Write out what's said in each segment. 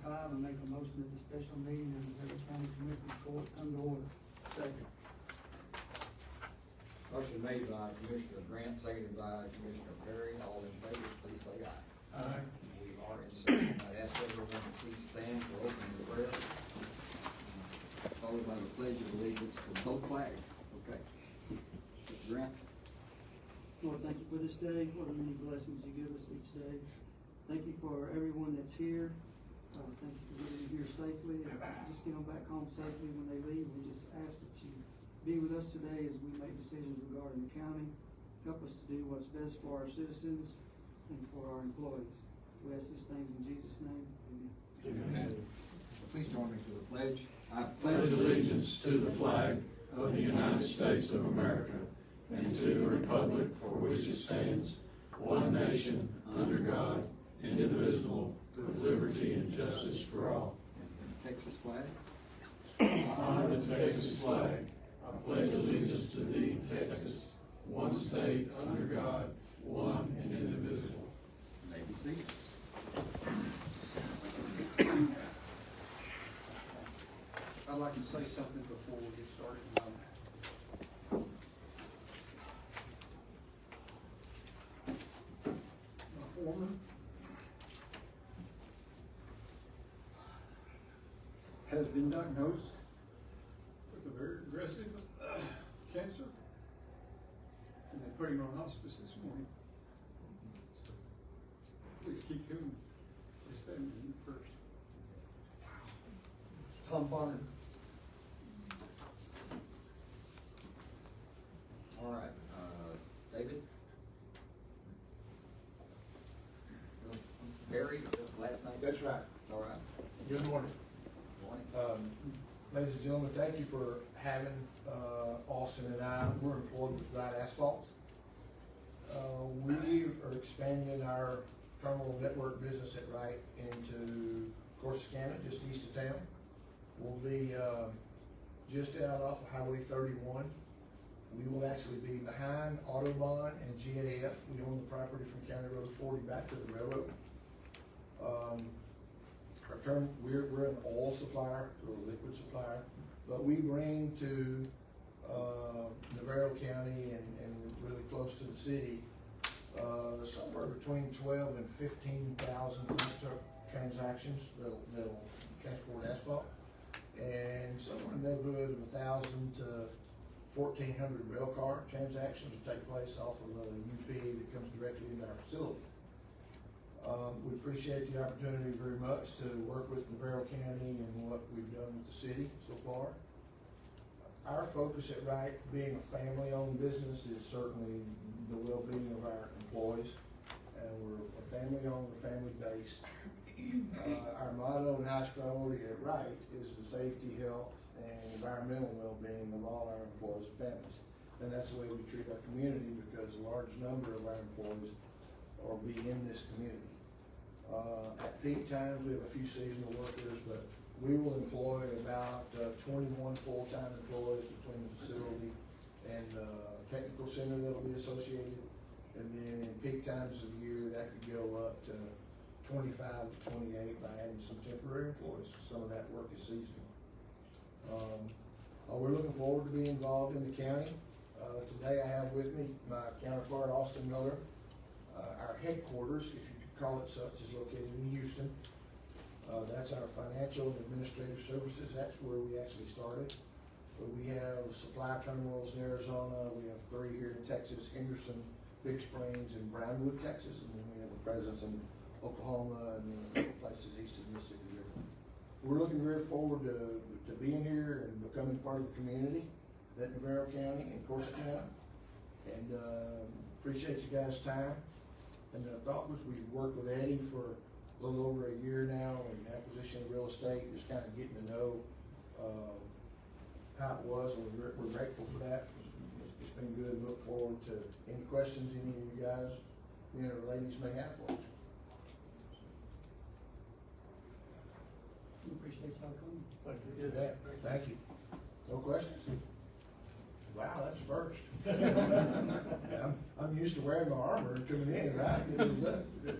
5, I make a motion that the special meeting of the Navarro County Commissioners Court come to order. Second. Motion made by Commissioner Grant, seconded by Commissioner Perry. All in favor, please say aye. Aye. We are in session. I ask everyone to please stand for opening prayer, followed by the pledge of allegiance to both flags. Okay. Mr. Grant. Lord, thank you for this day. What are many blessings you give us each day. Thank you for everyone that's here. Thank you for getting them here safely and just get them back home safely when they leave. We just ask that you be with us today as we make decisions regarding the county. Help us to do what's best for our citizens and for our employees. We ask these things in Jesus' name. Amen. Amen. Please join me for the pledge. I Pledge allegiance to the flag of the United States of America and to the republic for which it stands, one nation, under God, indivisible, with liberty and justice for all. Texas flag. Honor the Texas flag. I pledge allegiance to thee, Texas, one state, under God, one and indivisible. You may be seated. I'd like to say something before we get started. My foreman has been diagnosed with a very aggressive cancer, and they put him on hospice this morning. So please keep him, his family in first. Tom Bonner. All right, David? Barry, last name? That's right. All right. Good morning. Morning. Ladies and gentlemen, thank you for having Austin and I. We're employed with Wright Asphalt. We are expanding our terminal network business at Wright into Corsicana, just east of town. We'll be just out off of Highway 31. We will actually be behind Autobahn and GAF. We own the property from County Road 40 back to the railroad. We're an oil supplier, or a liquid supplier, but we bring to Navarro County and really close to the city somewhere between 12 and 15,000 truck transactions that'll transport asphalt, and somewhere in the neighborhood of 1,000 to 1,400 rail car transactions will take place off of a UP that comes directly into our facility. We appreciate the opportunity very much to work with Navarro County and what we've done with the city so far. Our focus at Wright, being a family-owned business, is certainly the well-being of our employees. And we're a family-owned, we're family-based. Our motto and highest priority at Wright is the safety, health, and environmental well-being of all our employees and families. And that's the way we treat our community, because a large number of our employees will be in this community. At peak times, we have a few seasonal workers, but we will employ about 21 full-time employees between the facility and technical center that'll be associated. And then in peak times of the year, that could go up to 25 to 28 by adding some temporary employees. Some of that work is seasonal. We're looking forward to being involved in the county. Today I have with me my counterpart, Austin Miller. Our headquarters, if you could call it such, is located in Houston. That's our financial and administrative services. That's where we actually started. But we have supply terminals in Arizona. We have 3 here in Texas, Henderson, Big Springs, and Brownwood, Texas. And then we have a presence in Oklahoma and places east of the Mississippi River. We're looking very forward to being here and becoming part of the community at Navarro County and Corsicana. And appreciate you guys' time. And the thought was we'd worked with Eddie for a little over a year now in acquisition of real estate, just kind of getting to know how it was, and we're grateful for that. It's been good. Look forward to any questions any of you guys, or ladies may have for us. We appreciate y'all coming. Thank you. Thank you. No questions? Wow, that's first. I'm used to wearing my armor and coming in, right?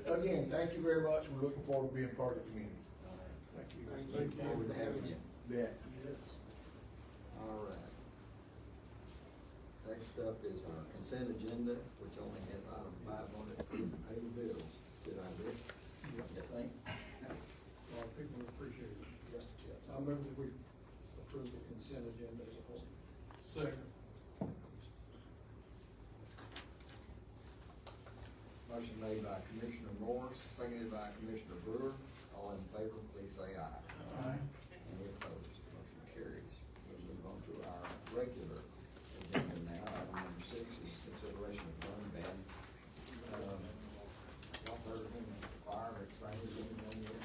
Again, thank you very much. We're looking forward to being part of the community. Thank Next up is our consent agenda, which only has item 5 on it, pay the bills. Good idea. You think? A lot of people appreciate it. Yeah. I move that we approve the consent agenda as a whole. Second. Motion made by Commissioner Morris, seconded by Commissioner Brewer. All in favor, please say aye. Aye. Any opposed? Motion carries. We'll move on to our regular agenda now. Item number 6 is consideration of burn ban. Y'all heard of him, fire, explained anything yet?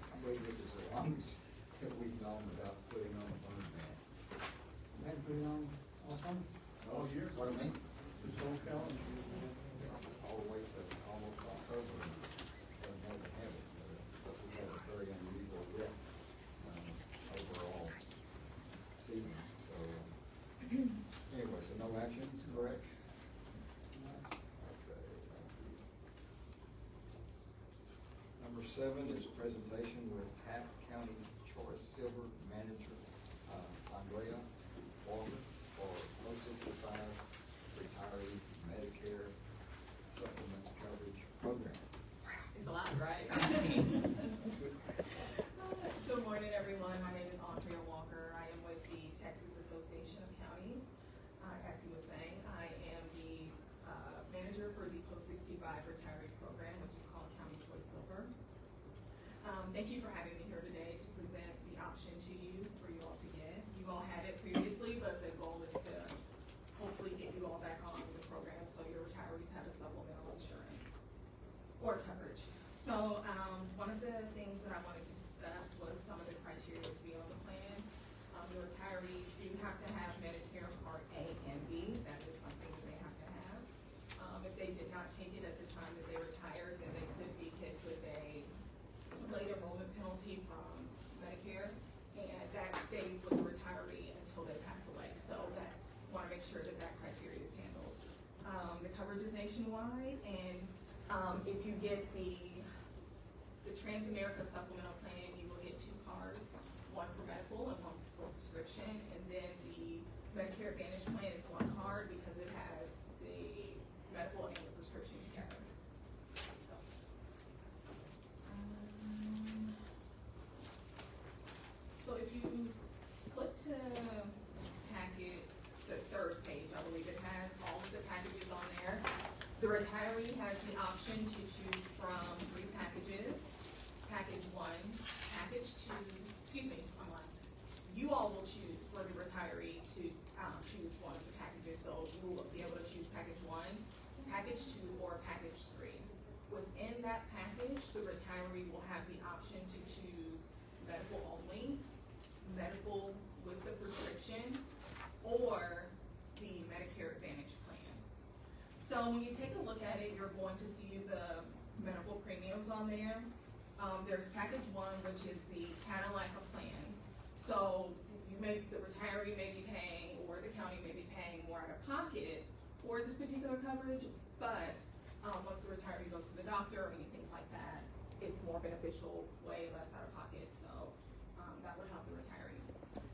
I believe this is the longest that we've gone without putting on a burn ban. We had to put it on all summer. All year? What I mean? This whole calendar. All the way to almost October, doesn't have to have it, but we had a very unusual wet, overall season, so, anyway, so no action, correct? Okay, thank you. Number 7 is presentation with Taft County Choice Silver Manager, Andrea Walker, for post-65 retiree Medicare supplement coverage program. It's a lot, right? Good morning, everyone. My name is Andrea Walker. I am with the Texas Association of Counties. As he was saying, I am the manager for the post-65 retiree program, which is called County Choice Silver. Thank you for having me here today to present the option to you for you all to get. You all had it previously, but the goal is to hopefully get you all back on the program so your retirees have a supplemental insurance or coverage. So one of the things that I wanted to discuss was some of the criteria to be on the plan. The retirees do have to have Medicare Part A and B. That is something that they have to have. If they did not take it at the time that they retired, then they could be hit with a late enrollment penalty from Medicare, and that stays with the retiree until they pass away. So that, want to make sure that that criteria is handled. The coverage is nationwide, and if you get the Transamerica supplemental plan, you will get 2 cards, one for medical and one for prescription, and then the Medicare Advantage plan is 1 card because it has the medical and the prescription together. So if you flip to packet, the 3rd page, I believe it has all of the packages on there. The retiree has the option to choose from 3 packages. Package 1, package 2, excuse me, I'm lying. You all will choose for the retiree to choose one of the packages. So you will be able to choose package 1, package 2, or package 3. Within that package, the retiree will have the option to choose medical only, medical with the prescription, or the Medicare Advantage plan. So when you take a look at it, you're going to see the medical premiums on there. There's package 1, which is the Cadillac of plans. So the retiree may be paying, or the county may be paying more out of pocket for this particular coverage, but once the retiree goes to the doctor or any things like that, it's more beneficial, way less out of pocket. So that would help the retiree.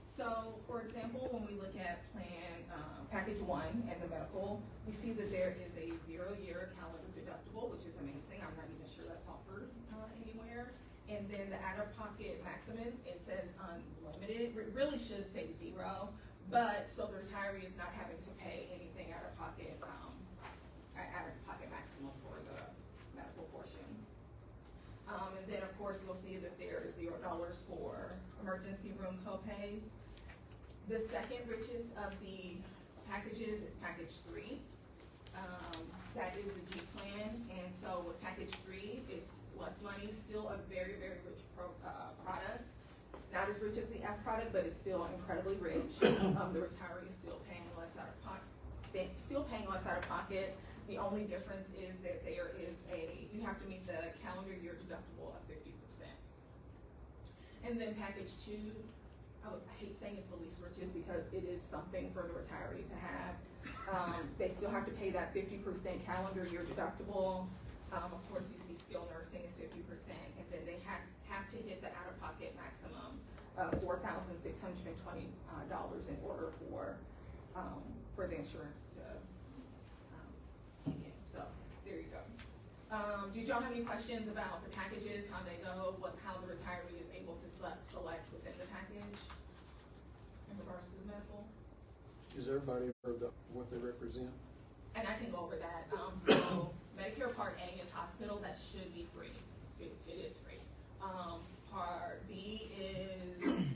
So for example, when we look at plan package 1 and the medical, we see that there is a 0-year calendar deductible, which is amazing. I'm not even sure that's offered anywhere. And then the out-of-pocket maximum, it says unlimited. It really should say 0, but so the retiree is not having to pay anything out of pocket maximum for the medical portion. And then of course you'll see that there is $0 for emergency room copays. The second richest of the packages is package 3. That is the G plan, and so with package 3, it's less money, still a very, very rich product. It's not as rich as the F product, but it's still incredibly rich. The retiree is still paying less out of pocket. The only difference is that there is you have to meet the calendar year deductible of 50%. And then package 2, I hate saying it's the least richest because it is something for the retiree to have. They still have to pay that 50% calendar year deductible. Of course, you see skilled nursing is 50%, and then they have to hit the out-of-pocket maximum of $4,620 in order for for the insurance to, kick in, so, there you go. Did y'all have any questions about the packages, how they go, how the retiree is able to select within the package in regards to the medical? Is everybody aware of what they represent? And I can go over that. So Medicare Part A is hospital, that should be free. It is free. Part B is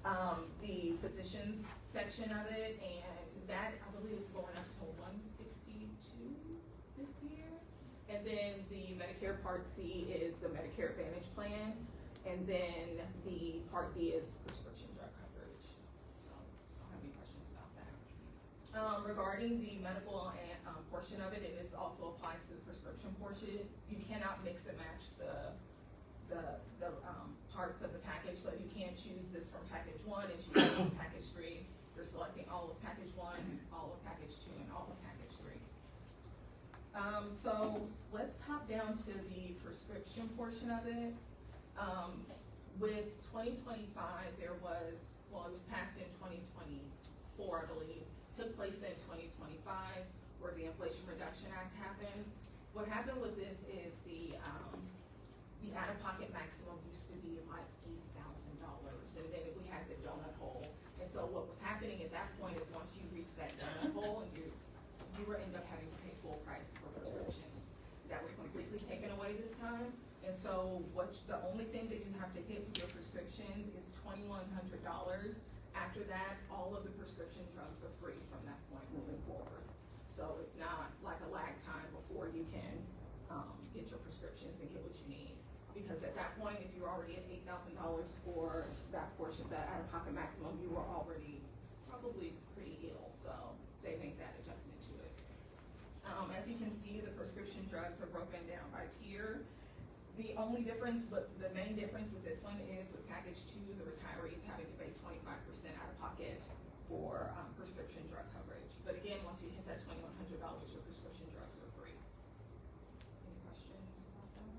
the physicians section of it, and that I believe is going up to 162 this year. And then the Medicare Part C is the Medicare Advantage plan, and then the Part D is prescription drug coverage. So I don't have any questions about that. Regarding the medical and portion of it, and this also applies to the prescription portion, you cannot mix and match the parts of the package, so you can't choose this from package 1 and choose this from package 3. You're selecting all of package 1, all of package 2, and all of package 3. So let's hop down to the prescription portion of it. With 2025, there was, well, it was passed in 2024, I believe, took place in 2025, where the Inflation Reduction Act happened. What happened with this is the out-of-pocket maximum used to be like $8,000, and then we had the donut hole. And so what was happening at that point is once you reach that donut hole, and you were end up having to pay full price for prescriptions. That was completely taken away this time. And so the only thing that you have to hit with your prescriptions is $2,100. After that, all of the prescription drugs are free from that point moving forward. So it's not like a lag time before you can get your prescriptions and get what you need. Because at that point, if you're already at $8,000 for that portion, that out-of-pocket maximum, you were already probably pretty ill, so they make that adjustment to it. As you can see, the prescription drugs are broken down by tier. The only difference, but the main difference with this one is with package 2, the retiree is having to pay 25% out of pocket for prescription drug coverage. But again, once you hit that $2,100, your prescription drugs are free. Any questions about that?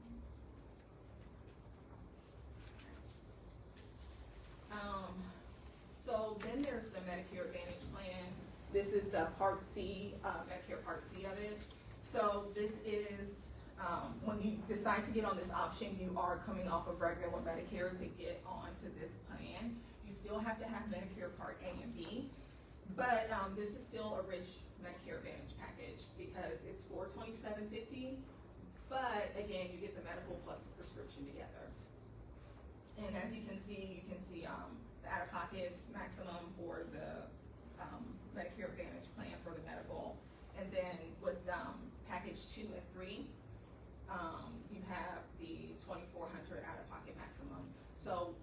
So then there's the Medicare Advantage plan. This is the Part C, Medicare Part C of it. So this is, when you decide to get on this option, you are coming off of regular Medicare to get onto this plan. You still have to have Medicare Part A and B, but this is still a rich Medicare Advantage package because it's for $27.50, but again, you get the medical plus the prescription together. And as you can see the out-of-pockets maximum for the Medicare Advantage plan for the medical. And then with package 2 and 3, you have the $2,400 out-of-pocket maximum. So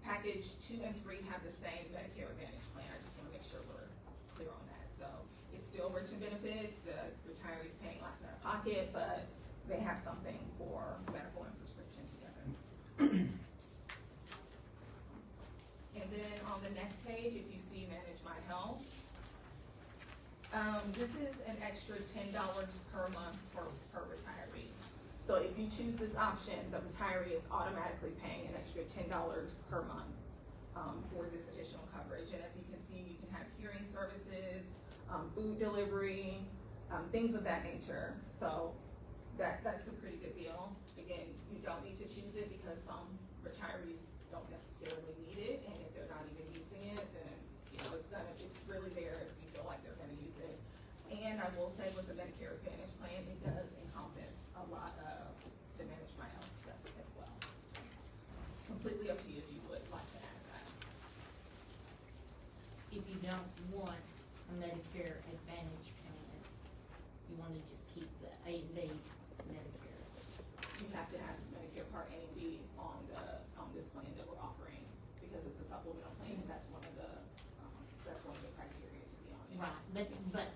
package 2 and 3 have the same Medicare Advantage plan. I just want to make sure we're clear on that. So it's still rich in benefits. The retiree's paying less out-of-pocket, but they have something for medical and prescription together. And then on the next page, if you see Manage My Health, this is an extra $10 per month per retiree. So if you choose this option, the retiree is automatically paying an extra $10 per month for this additional coverage. And as you can see, you can have hearing services, food delivery, things of that nature. So that's a pretty good deal. Again, you don't need to choose it because some retirees don't necessarily need it, and if they're not even using it, then it's really there if you feel like they're gonna use it. And I will say with the Medicare Advantage plan, it does encompass a lot of the Manage My Health stuff as well. Completely up to you if you would like to add that. If you don't want a Medicare Advantage plan, you wanna just keep the A and B Medicare. You have to have Medicare Part A and B on this plan that we're offering, because it's a supplemental plan, and that's one of the criteria to be on it. Right, but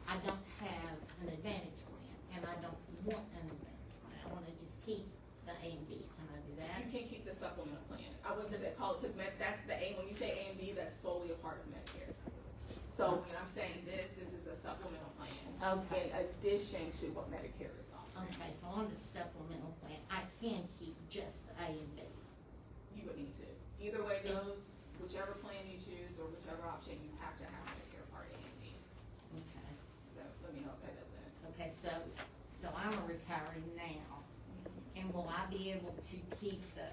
I don't have an Advantage plan, and I don't want an Advantage plan. I wanna just keep the A and B. Can I do that? You can keep the supplemental plan. I wouldn't say call it, because when you say A and B, that's solely a part of Medicare. So when I'm saying this is a supplemental plan. Okay. In addition to what Medicare is offering. Okay, so on the supplemental plan, I can keep just the A and B. You would need to. Either way it goes, whichever plan you choose or whichever option, you have to have Medicare Part A and B. Okay, so I'm a retiree now, and will I be able to keep the,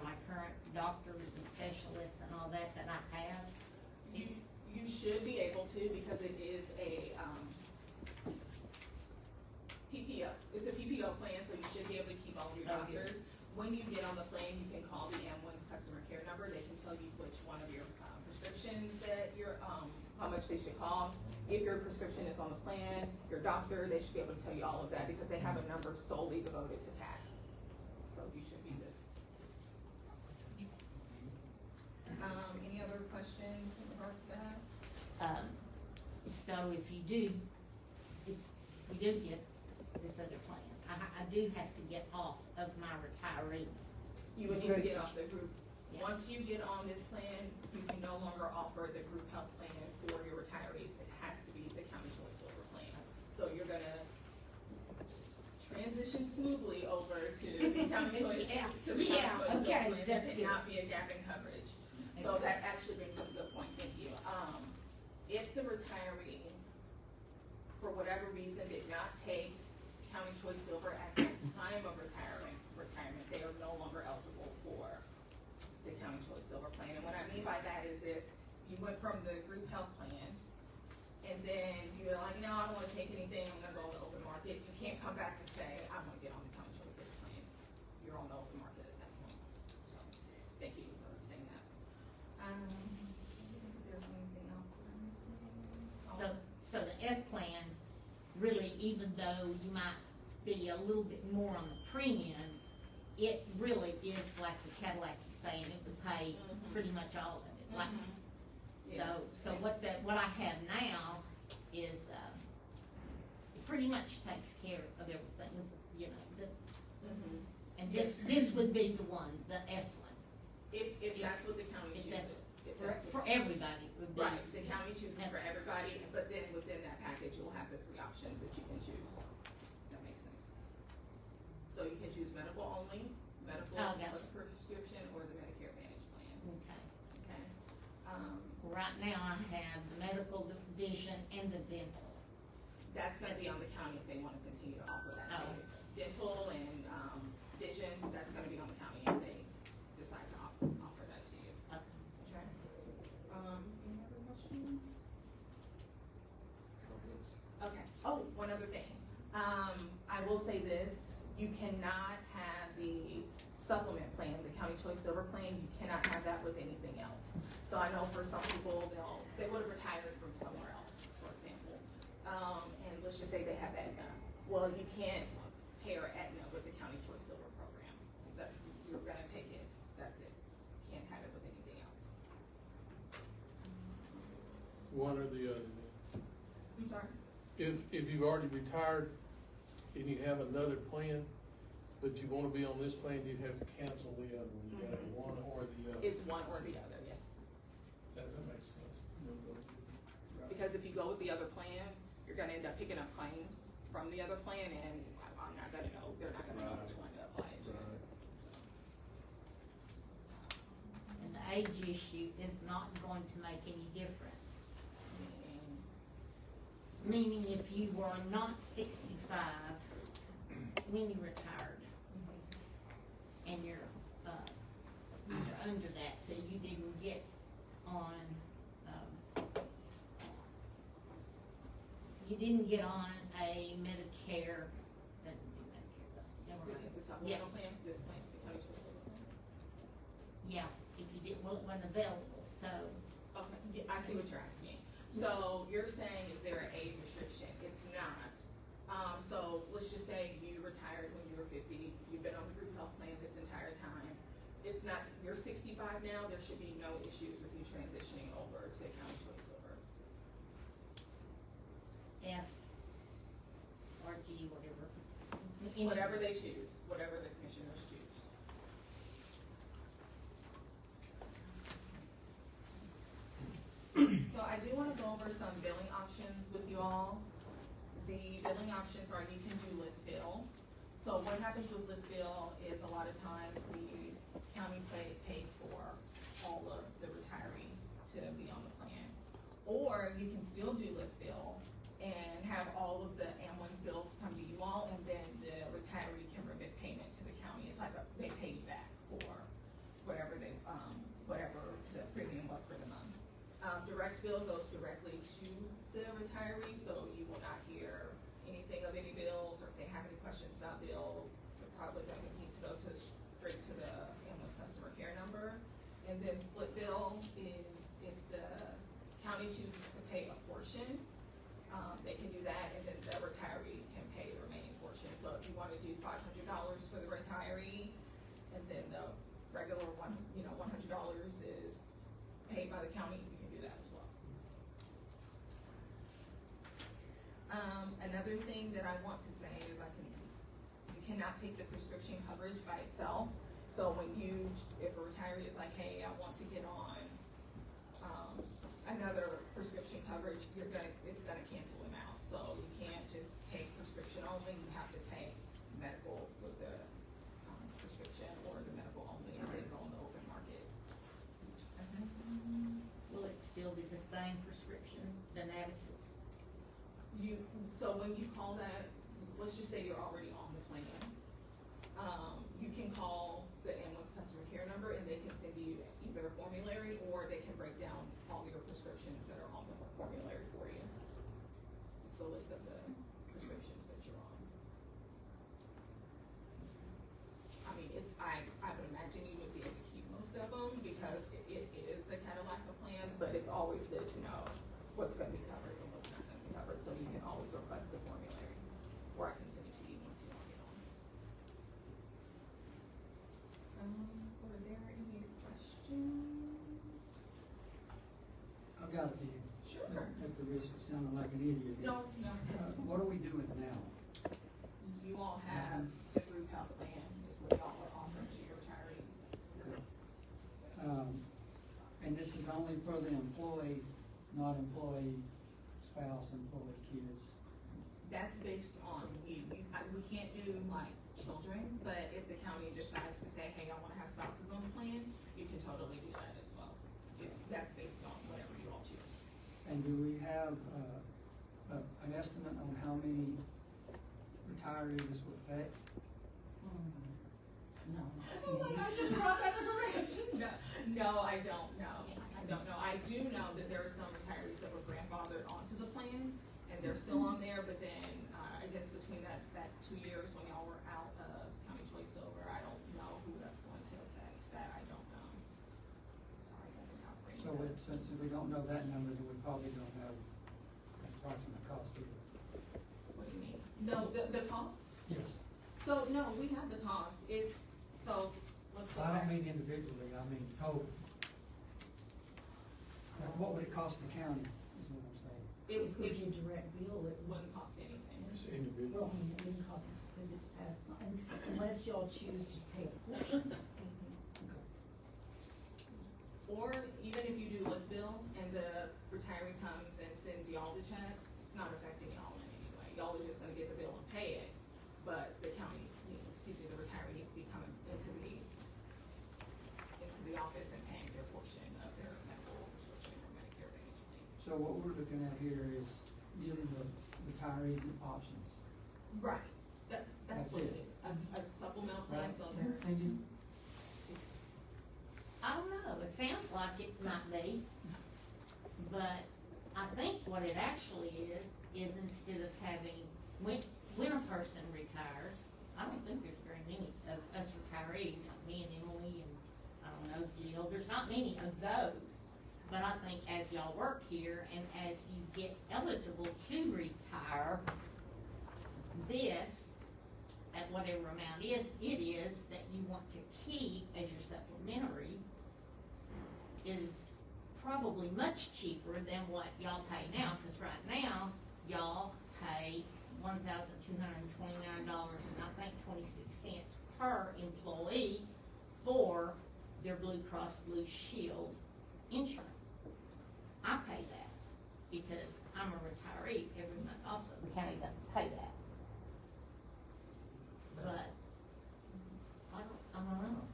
my current doctors and specialists and all that I have? You should be able to, because it is a, PPO, it's a PPO plan, so you should be able to keep all of your Oh, good. doctors. When you get on the plan, you can call the M1's customer care number, they can tell you which one of your prescriptions that you're, how much they should cost. If your prescription is on the plan, your doctor, they should be able to tell you all of that, because they have a number solely devoted to TAC. So you should be good. Any other questions in regards to that? So if we do get this other plan, I do have to get off of my retiree. You would need to get off the group. Yeah. Once you get on this plan, you can no longer offer the group health plan for your retirees. It has to be the County Choice Silver plan. So you're gonna transition smoothly over to the County Choice, Yeah. to the County Yeah, Choice Silver okay, plan. that's There good. cannot be a gap in coverage. So Okay. that actually brings up a good point, thank you. If the retiree, for whatever reason, did not take County Choice Silver at the time of retirement, they are no longer eligible for the County Choice Silver plan. And what I mean by that is if you went from the group health plan, and then you're like, no, I don't wanna take anything, I'm gonna go on the open market, you can't come back and say, I wanna get on the County Choice Silver plan. You're on the open market at that point. So, thank you for saying that. If there's anything else that I'm missing. So the F plan, really, even though you might be a little bit more on the premiums, it really is like the Cadillac you're saying, it would pay pretty much all of it, like. Yes. So what I have now is, it pretty much takes care of everything, and this would be the one, the F one. If that's what the county If chooses. that's- If For, that's what- for everybody would be. Right, the county chooses for everybody, but then within that package, you'll have the 3 options that you can choose. That makes sense. So you can choose medical only, medical Oh, gotcha. plus prescription, or the Medicare Advantage plan, Okay. okay? Right now I have the medical, the vision, and the dental. That's gonna be on the county if they wanna continue to offer that Oh, I choice. see. Dental and, vision, that's gonna be on the county if they decide to offer that to you, Okay. okay? Any other questions? Okay, oh, one other thing. I will say this, you cannot have the supplement plan, the County Choice Silver plan, you cannot have that with anything else. So I know for some people, they would have retired from somewhere else, for example. And let's just say they have Aetna. Well, you can't pair Aetna with the County Choice Silver program. So you're gonna take it, that's it. Can't have it with anything else. One or the other. I'm sorry? If you've already retired and you have another plan, but you wanna be on this plan, you'd have to cancel the other one. You got one or the other. It's one or the other, yes. That makes sense. Because if you go with the other plan, you're gonna end up picking up claims from the other plan, and I'm not gonna know, they're not gonna know which one to apply it to. And the age issue is not going to make any difference. Meaning if you were not 65 when you retired, and you're under that, so you didn't get on, you didn't get on a Medicare, doesn't do Medicare, but never mind. The supplemental plan, this plan, the county choice silver plan. Yeah, if you didn't, well, it wasn't available, so, Okay, yeah, I see what you're asking. So you're saying, is there an age restriction? It's not. So let's just say you retired when you were 50, you've been on the group health plan this entire time. It's not, you're 65 now, there should be no issues with you transitioning over to County Choice Silver. F, or G, whatever. Whatever they choose, whatever the commissioners choose. So I do wanna go over some billing options with you all. The billing options are you can do list bill. So what happens with list bill is a lot of times the county pays for all of the retiree to be on the plan. Or you can still do list bill and have all of the ambulance bills Direct bill goes directly to the retiree, so you will not hear anything of any bills, or if they have any questions about bills, they're probably gonna need to go straight to the ambulance customer care number. And then split bill is if the county chooses to pay a portion, they can do that, and then the retiree can pay the remaining portion. So if you wanna do $500 for the retiree, and then the regular $100 is paid by the county, you can do that as well. Another thing that I want to say is you cannot take the prescription coverage by itself. So if a retiree is like, hey, I want to get on, another prescription coverage, it's gonna cancel them out. So you can't just take prescription only, you have to take medical with the, prescription, or the medical only, and then go on the open market. Will it still be the same prescription, the Navitus? So when you call that, let's just say you're already on the plan, you can call the ambulance customer care number, and they can send you either a formulary, or they can break down all your prescriptions that are on the formulary for you. It's a list of the prescriptions that you're on. I mean, I would imagine you would be able to keep most of them, because it is a Cadillac of plans, but it's always good to know what's gonna be covered and what's not gonna be covered, so you can always request the formulary, or I can send it to you once you don't get on. Were there any questions? I've got a few. Sure. At the risk of sounding like an idiot. No. What are we doing now? You all have the group health plan, is what y'all are offering to your retirees. And this is only for the employee, not employee, spouse, employee, kids. That's based on you. We can't do like children, but if the county decides to say, hey, I wanna have spouses on the plan, you can totally do that as well. That's based on whatever you all choose. And do we have, an estimate on how many retirees this will affect? No. Oh, I should have brought that information. No, I don't know. I do know that there are some retirees that were grandfathered onto the plan, and they're still on there, but then, I guess between that 2 years when y'all were out of County Choice Silver, I don't know who that's going to affect. That I don't know. Sorry, I did not bring So that. since we don't know that number, then we probably don't know the approximate cost either. What do you mean? No, the cost? Yes. So, no, we have the cost. Let's go I back. don't mean individually, I mean total. What would it cost the county, is what I'm saying? It If it's a direct bill, it wouldn't cost anything. It's individual. well, I mean, it wouldn't cost, because it's passed on, unless y'all choose to pay a portion. Or even if you do list bill and the retiree comes and sends y'all the check, it's not affecting y'all in any way. Y'all are just gonna get the bill and pay it, but the county, the retiree needs to be coming into the office and paying their portion of their medical prescription or Medicare Advantage plan. So what we're looking at here is giving the retirees options. Right, that's That's what it. it is, a supplemental plan, so they're. Cindy? I don't know, it sounds like it might be, but I think what it actually is instead of having, when a person retires, I don't think there's very many of us retirees, like me and Emily and, I don't know, Jill, there's not many of those. But I think as y'all work here and as you get eligible to retire, this, at whatever amount it is that you want to keep as your supplementary, is probably much cheaper than what y'all pay now, cause right now, y'all pay $1,229 and I think 26 cents per employee for their Blue Cross Blue Shield insurance. I pay that because I'm a retiree every month also, the county doesn't pay that. But, I don't know.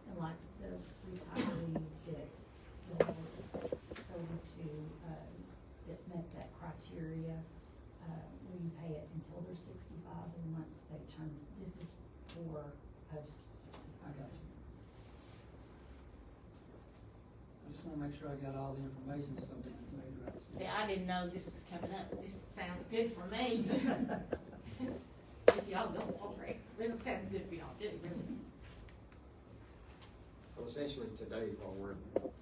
And like the retirees that go over to, that met that criteria, where you pay it until they're 65, and once they turn, this is for post 65. I got you. just wanna make sure I got all the information so that it's made the right See, decision. I didn't know this was coming up. This sounds good for me. If y'all go for it, it sounds good for y'all too, really. Well, essentially today, what we're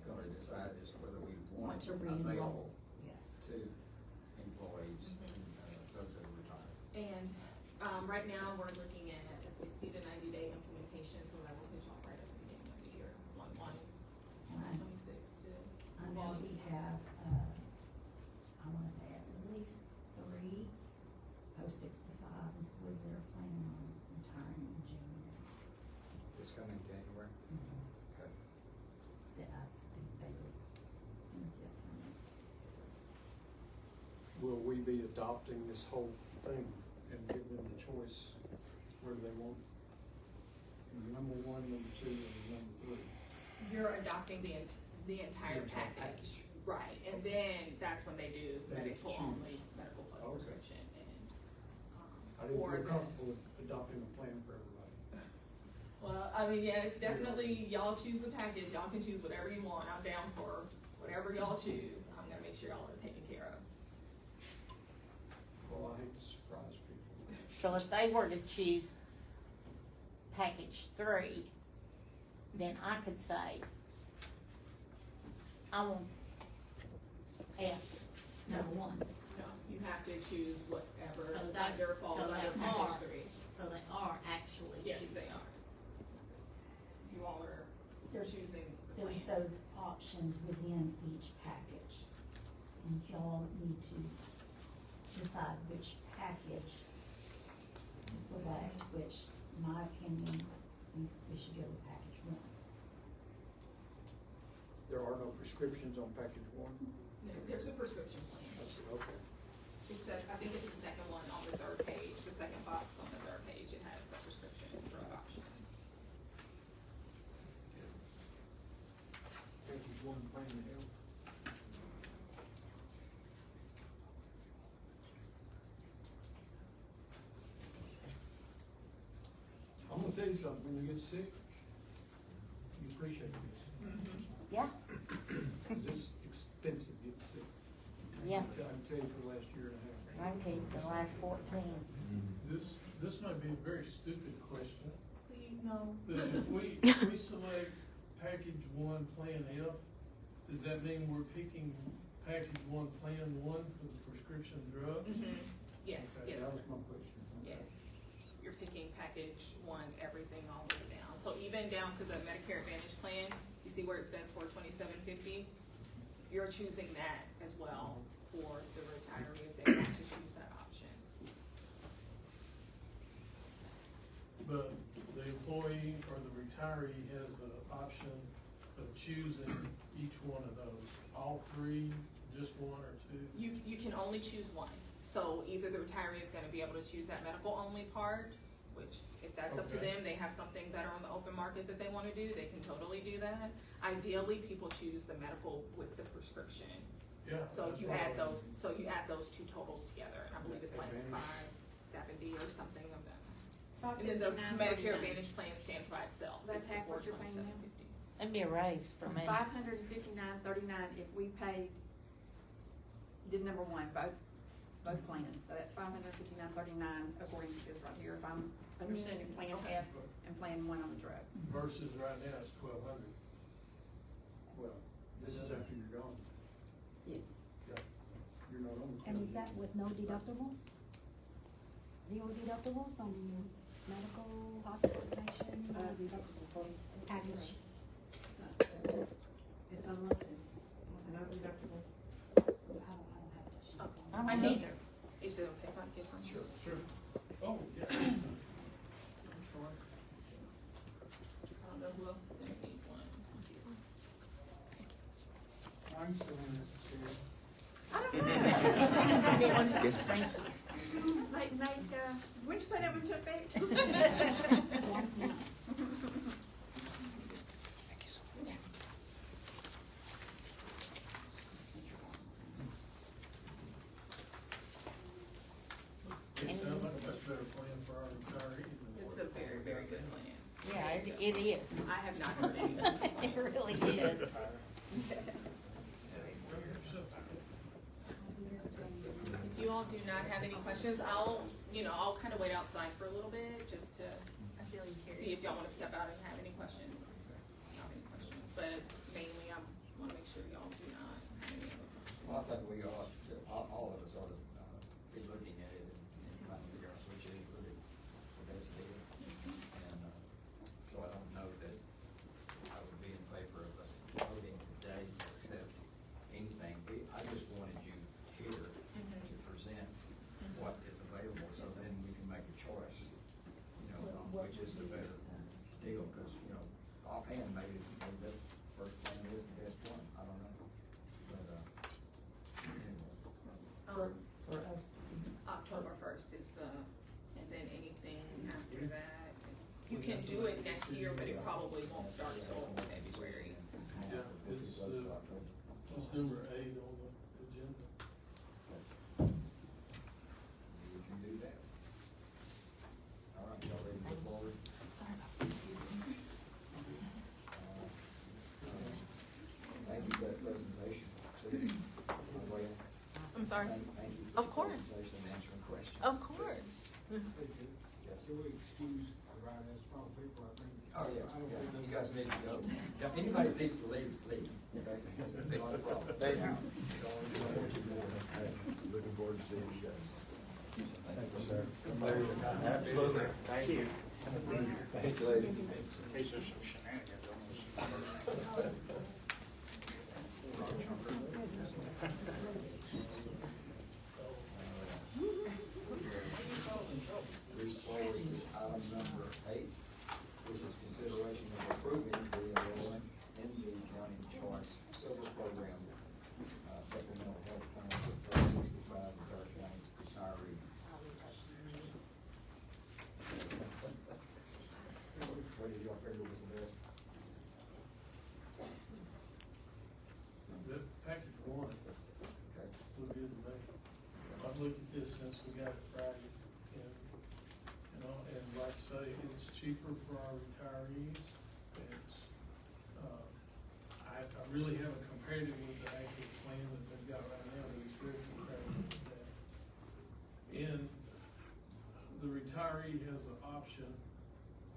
gonna decide is whether we want Want to it re-enroll. available Yes. to employees, those that are retired. And, right now, we're looking at a 60 to 90 day implementation, so that will put y'all right at the beginning of the year, on And 26 to. I know we have, I wanna say at least 3 post-65 employees that are planning on retiring in January. This coming January? Okay. That I think they would benefit from it. Will we be adopting this whole thing and give them the choice where they want? Number 1, number 2, and number 3. You're adopting the entire The entire package, right, and then that's when they do They get to medical choose. only, medical plus Okay. prescription, and, I didn't or feel the- comfortable with adopting a plan for everybody. Well, I mean, yeah, it's definitely, y'all choose the package, y'all can choose whatever you want, I'm down for whatever y'all choose, I'm gonna make sure y'all are taken care of. Well, I hate to surprise people. So if they were to choose package 3, then I could say, I want F, number 1. No, you have to choose whatever So is that- under, falls so under they package are. 3. So they are actually Yes, choosing. they are. You all are There's- choosing the There's plan. those options within each package. And y'all need to decide which package to select, which, in my opinion, we should go with package 1. There are no prescriptions on package 1? There's a prescription plan. Okay. It's a, I think it's the second one on the 3rd page, the second box on the 3rd page, it has the prescription drug options. Package 1, plan to help. I'm gonna tell you something, when you get sick, you appreciate this. Yeah, It's expensive getting sick. yeah. I can tell you for the last year and a half. I can tell you the last 14. This might be a very stupid question, Please, no. but if we select package 1, plan F, does that mean we're picking package 1, plan 1 for the prescription drugs? Yes, Okay, yes, that sir. was my question. Yes. You're picking package 1, everything all the way down. So even down to the Medicare Advantage plan, you see where it says for $27.50? You're choosing that as well for the retiree if they want to choose that option. But the employee or the retiree has the option of choosing each one of those, all 3, just 1 or 2? You can only choose one. So either the retiree is gonna be able to choose that medical only part, which if that's up to Okay. them, they have something better on the open market that they wanna do, they can totally do that. Ideally, people choose the medical with the prescription. Yeah. So that's you what I add was- you add those 2 totals together, and I believe it's like $570 or something of them. And then the Medicare Advantage plan stands by itself. So that's It's the half what you're paying now? $427.50. That'd be a raise for me. $559.39 if we paid, did number 1, both plans, so that's $559.39 according to this right here, if I'm understanding plan Okay. F and plan 1 on the drug. Versus right now it's 1,200. Well, this is after you're gone. Yes. You're not on the. And is that with no deductibles? 0 deductibles on medical, hospitalization, no deductible for package? It's unlimited, it's no deductible. I don't have that sheet. Okay. I don't I either. Is it okay if I get one? Sure. Oh, yeah. I don't know who else is gonna need one. I'm so unnecessary. I don't know. Be one time. Thank you. When'd you say that went into effect? It sounds like a much better plan for our retirees. than It's what a very, very good plan. Yeah, it is. I have not heard anything. It really is. If you all do not have any questions, I'll kind of wait outside for a little bit, just to see if y'all wanna step out and have any questions. But mainly, I wanna make sure y'all do not have any other questions. Well, I think we ought to, all of us ought to, be looking at it and trying to figure out which is really the best deal. And, so I don't know that I would be in favor of us voting today to accept anything. I just wanted you here to present what is available, so then we can make a choice, on which is the better deal, cause, offhand, maybe that first plan is the best one, I don't know. But, anyway. For us to. October 1st is and then anything after that, you can do it next year, but it probably won't start till February. Yeah, it's number 8 on the agenda. We can do that. All right, y'all ready to move forward? Sorry about that, excuse me. Thank you for that presentation. I'm sorry? Thank you. Of course. For the presentation and answering questions. Of course. Yes. So we excuse around us from people, I think. Oh, yeah, you guys need to go. If anybody needs to leave, leave. Okay? Not a problem. Thank you. Looking forward to seeing you guys. Thank you, sir. Absolutely. Thank you. Thank you, ladies. In case there's some shenanigans on this. Move forward to item number 8, which is consideration of approving the enrollment in the county choice silver program, supplemental health plan for 65 Navarro County retirees. What did y'all figure was the best? The package 1 Okay. looked good to me. I've looked at this since we got it Friday, and, and like I say, it's cheaper for our retirees. It's, I really haven't compared it with the actual plan that they've got right now, but it's very comparative with that. And the retiree has an option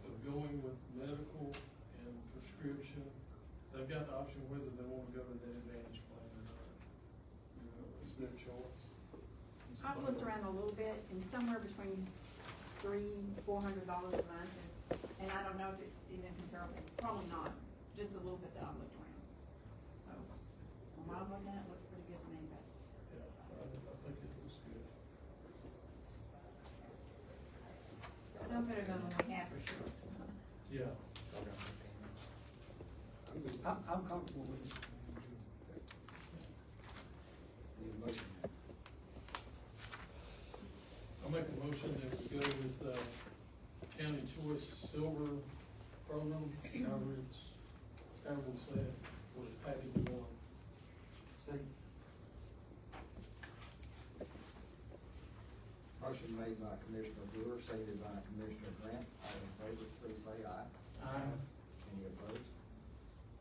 of going with medical and prescription. They've got the option whether they want to go to that advantage plan or not. It's their choice. I've looked around a little bit, and somewhere between $300-400 a month is, and I don't know if it's even comparable, probably not, just a little bit that I've looked around. So, from what I'm looking at, it looks pretty good to me, but. Yeah, I think it looks good. Still better than what we have for sure. Yeah. I'm comfortable with it. Need a motion? I'll make a motion that we go with, County Choice Silver Program, however we say it, with package 1. Second. Motion made by Commissioner Brewer, seconded by Commissioner Grant. All in favor, please say aye. Aye. Any opposed?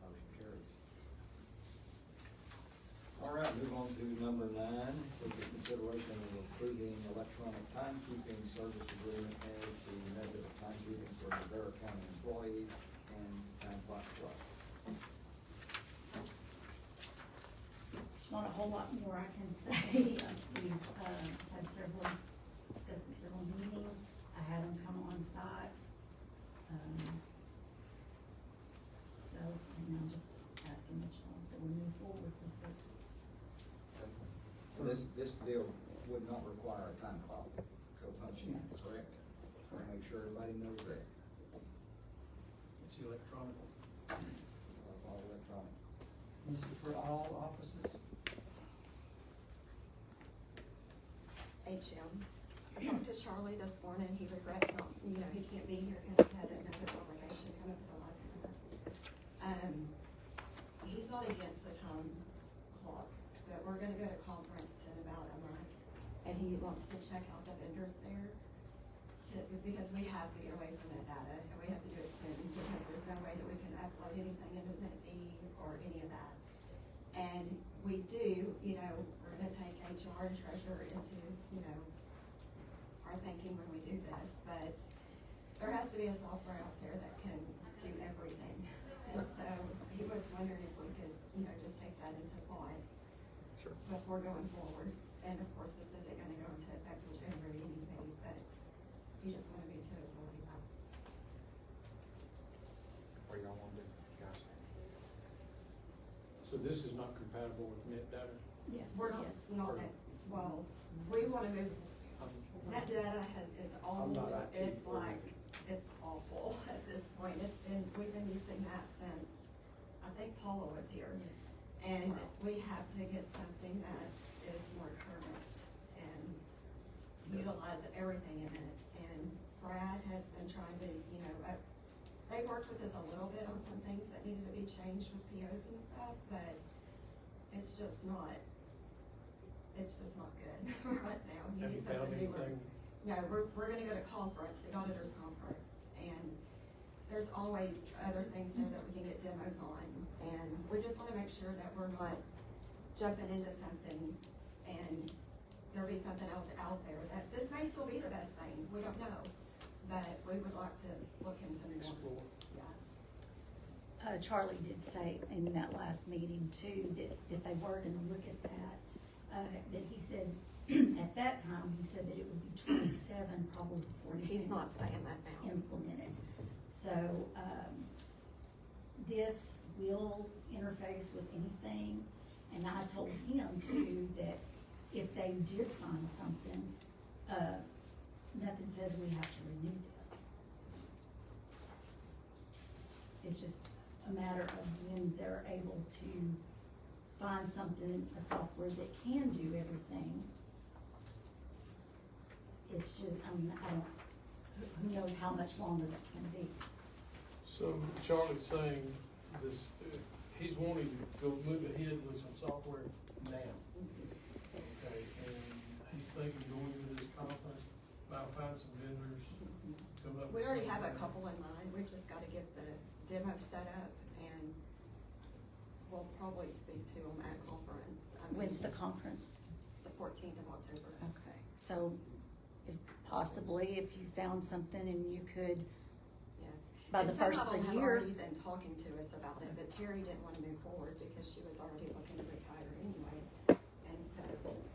Motion carries. All right, move on to number 9, which is consideration of approving electronic timekeeping service agreement as the method of timekeeping for Navarro County employees and Time Clock Plus. Not a whole lot more I can say. We've, had discussed several meetings. I had them come on site. So, and I'm just asking that we move forward with it. So this deal would not require a time clock, go punch in, correct? Want to make sure everybody knows that. It's electronic. All electronic. This is for all offices? HM. I talked to Charlie this morning, he regrets not, he can't be here because he had another obligation come up at the last minute. He's not against the time clock, but we're gonna go to conference in about a month, and he wants to check out the vendors there because we have to get away from that data, and we have to do it soon, because there's no way that we can upload anything into NetD or any of that. our treasurer into, you know, our thinking when we do this, but there has to be a software out there that can do everything. And so he was wondering if we could, you know, just take that into thought Sure. before going forward. And of course, this isn't gonna go into effect till January anyway, but he just wanted me to relay that. What y'all wanna do, guys? So this is not compatible with net data? Yes, We're not, yes. not that, well, we wanna move, that data is all, I'm not IT it's like, oriented. it's awful at this point. We've been using that since, I think Paula was here. And we have to get something that is more current and utilize everything in it. And Brad has been trying to, you know, they worked with us a little bit on some things that needed to be changed with POs and stuff, but it's just not good right now. He Have you needs found something newer. anything? No, we're gonna go to conference, the auditors conference, and there's always other things there that we can get demos on. And we just wanna make sure that we're not jumping into something and there'll be something else out there that, this may still be the best thing, we don't know. But we would like to look into more. Explore. Yeah. Charlie did say in that last meeting too, that they were gonna look at that. That he said, at that time, he said that it would be 27 probably before He's anything not was saying that now. implemented. So, this will interface with anything, and I told him too that if they did find something, nothing says we have to renew this. It's just a matter of when they're able to find something, a software that can do everything. It's just, I mean, who knows how much longer that's gonna be. So Charlie's saying this, he's wanting to go move ahead with some software now. Okay, and he's thinking going to this conference, about find some vendors, come up with We already have a something. couple in mind, we've just gotta get the demo set up and we'll probably speak to them at conference. I mean, When's the conference? The 14th of October. Okay, so if possibly if you found something and you could, Yes. by the first And of the some of them have year. already been talking to us about it, but Terry didn't wanna move forward because she was already looking to retire anyway. And so,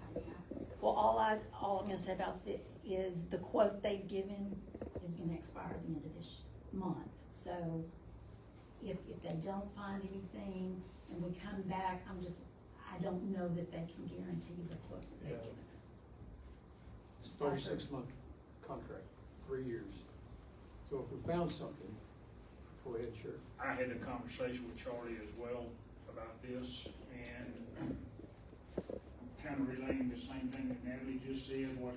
I mean, Well, all I'm gonna say about it is the quote they've given is gonna expire at the end of this month. So if they don't find anything and we come back, I don't know that they can guarantee the quote that they've Yeah. given us. It's 36-month contract, 3 years. So if we found something, go ahead, sure. I had a conversation with Charlie as well about this, and kind of relaying the same thing that Natalie just said. What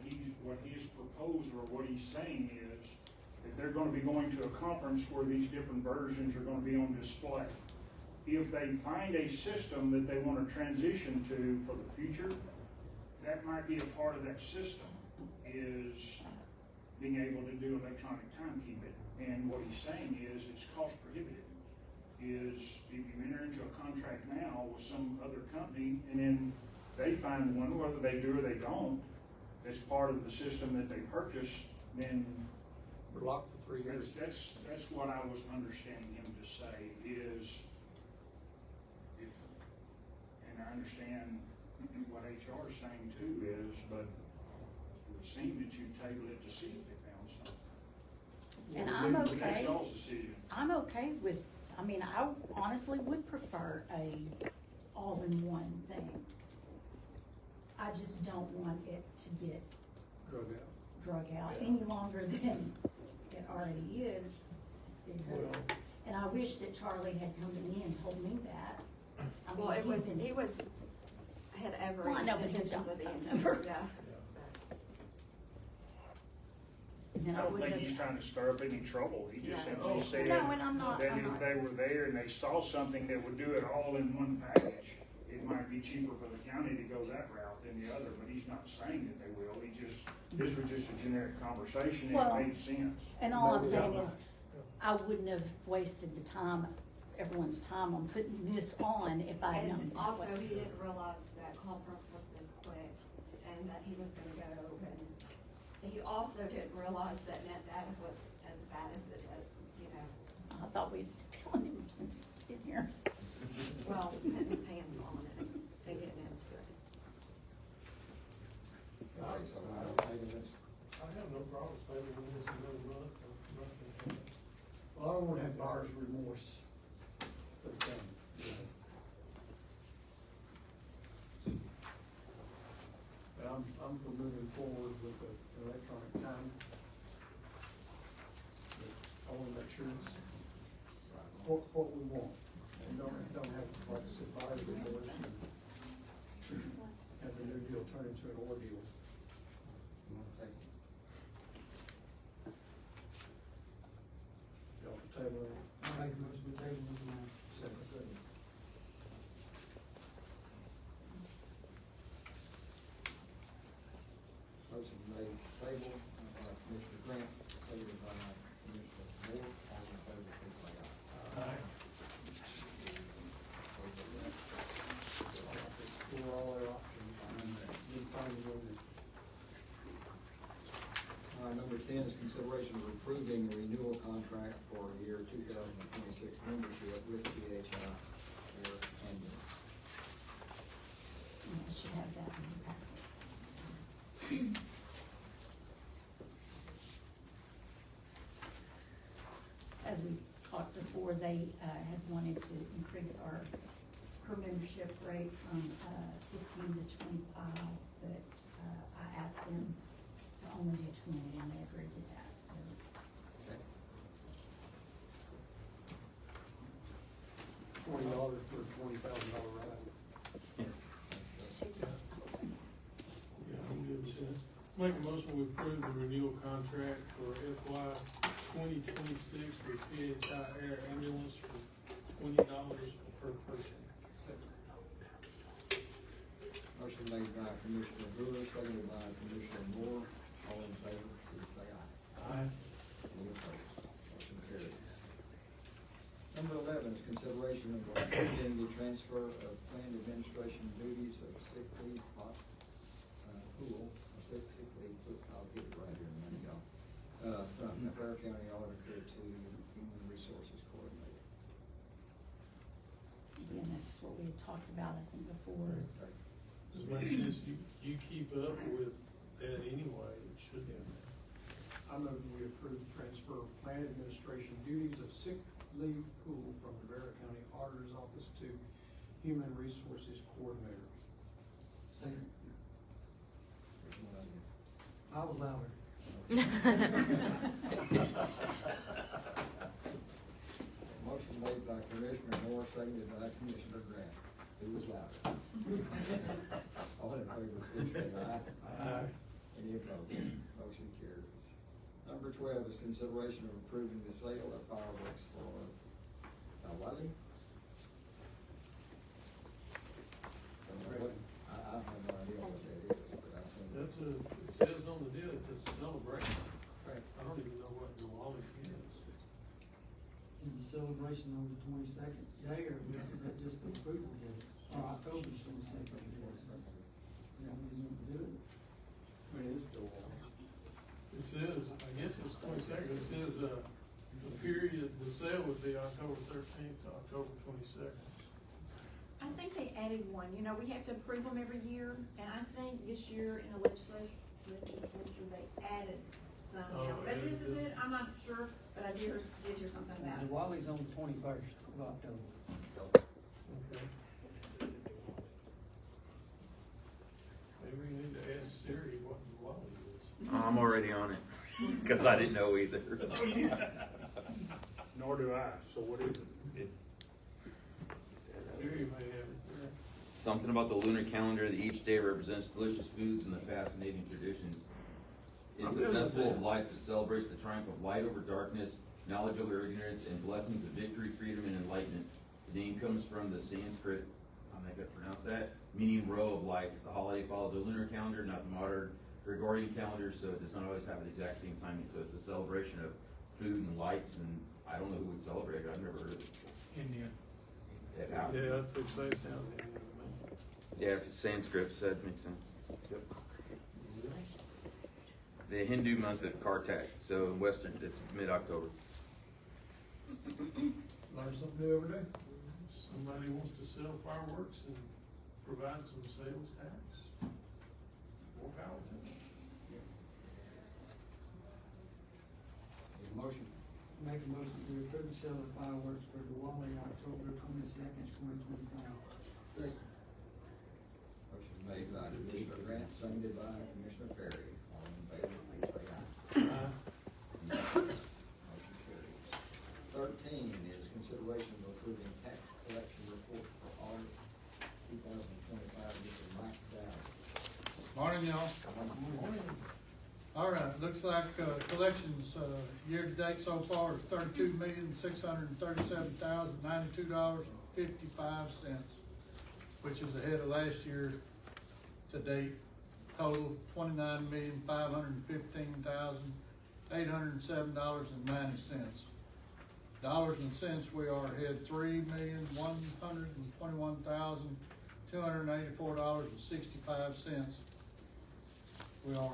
his proposal or what he's saying is that they're gonna be going to a conference where these different versions are gonna be on display. If they find a system that they wanna transition to for the future, that might be a part of that system, is being able to do electronic timekeeping. And what he's saying is it's cost prohibitive. Is if you enter into a contract now with some other company and then they find one, whether they do or they don't, as part of the system that they purchased, then We're locked for 3 years. that's what I was understanding him to say is if, and I understand what HR is saying too is, but it would seem that you table it to see if they found something. And I'm That's okay. y'all's decision. I'm okay with, I honestly would prefer a all-in-one thing. I just don't want it to get drug out any longer than it already is. Because, Well- and I wish that Charlie had come to me and told me that. I mean, well, he's been- had every Well, I know, but he's intentions of done. being I've never- yeah. And then I don't wouldn't think have- he's trying to stir up any trouble. He just No. simply said No, and I'm not- that I'm if not. they were there and they saw something that would do it all in one package, it might be cheaper for the county to go that route than the other, but he's not saying that they will. This was just a generic conversation and Well, it made sense. And all I'm No, saying no. is, I wouldn't have wasted the time, everyone's time on putting this on if I had known And that also, was. he didn't realize that conference was this quick, and that he was gonna go, and he also didn't realize that net data was as bad as it is, you know. I thought we'd tell him since he's been here. Well, putting his hands on it and getting into it. Okay, so I don't think it's, I have no problem spending this another month. Well, I don't wanna have buyer's remorse for the county, you know. But I'm for moving forward with the electronic time. But I wanna make sure it's what we want, and don't have, like I said, buyer's remorse and have the new deal turn into an ordeal. okay. Y'all can table it. I make a motion to table this now. Second. Motion made, table, by Commissioner Grant, seconded by Commissioner Moore, all in favor, please say aye. Aye. Explore all our options, and find a way to. Number 10 is consideration of approving a renewal contract for year 2026 membership with PHI Air Ambulance. You should have that in your packet. As we talked before, they had wanted to increase her membership rate from 15 to 25, but I asked them to only do 20, and they agreed to that, so it's Okay. $20 for a $20,000 ride. $6,000. Yeah, I'm good with that. Make a motion to approve the renewal contract for FY 2026 with PHI Air Ambulance for $20 per person. Motion made by Commissioner Brewer, seconded by Commissioner Moore, all in favor, please say aye. Aye. Any opposed? Motion carries. Number 11 is consideration of approving the transfer of planned administration duties of sick leave I'll get it right here in a minute, y'all. From Navarro County Auditor to Human Resources Coordinator. Again, that's what we had talked about, I think, before, is Okay. Just make sense, you keep up with that anyway, it should be. I move we approve the transfer of plan administration duties of sick leave pool from the Navarro County Auditor's Office to Human Resources Coordinator. Second. Which one of you? I was louder. Motion made by Commissioner Moore, seconded by Commissioner Grant. Who was louder? All in favor, please say aye. Aye. Any opposed? Motion carries. Number 12 is consideration of approving the sale of fireworks for Wiley. I have no idea what that is, but I assume. It says on the deal, it's a celebration. Right. I don't even know what Diwali is. Is the celebration on the 22nd, Jay, or is that just the approval day? Or October 22nd, I guess? Is that when he's going to do it? I mean, it's still on. It says, I guess it's 22nd, it says, the period, the sale would be October 13th to October 22nd. I think they added one, you know, we have to approve them every year, and I think this year in the legislature, they added some, Oh, but this is added it, I'm not sure, but I did hear something about it. Diwali's on the 21st of October. Okay. Maybe we need to ask Siri what Diwali is. I'm already on it, cause I didn't know either. Nor do I, so what is it? Siri may have it. Something about the lunar calendar that each day represents delicious foods and the fascinating traditions. It's I'm a good with festival that. of lights that celebrates the triumph of light over darkness, knowledge over ignorance, and blessings of victory, freedom, and enlightenment. The name comes from the Sanskrit, I'm not gonna pronounce that, meaning row of lights. The holiday follows the lunar calendar, not the modern Gregorian calendar, so it does not always have the exact same timing. So it's a celebration of food and lights, and I don't know who would celebrate it. I've never heard of it. India. Yeah, Yeah, that's what they sound like. yeah, if it's Sanskrit, so that makes sense. Yep. the Hindu month of Kartak, so in Western, it's mid-October. Learn something new every day. Somebody wants to sell fireworks and provide some sales tax, more power to them. Motion. Make a motion to approve the sale of fireworks for Diwali, October 22nd, 2025. Second. Motion made by Commissioner Grant, seconded by Commissioner Perry. All in favor, please say aye. Motion carries. 13 is consideration of approving tax collection report for August 2025. Mr. Mike Dowd. Morning, y'all. All right, looks like, collections, year-to-date so far is $32,637,092.55, which is ahead of last year to date. Total $29,515,807.90. Dollars and cents, we are ahead $3,121,284.65. We are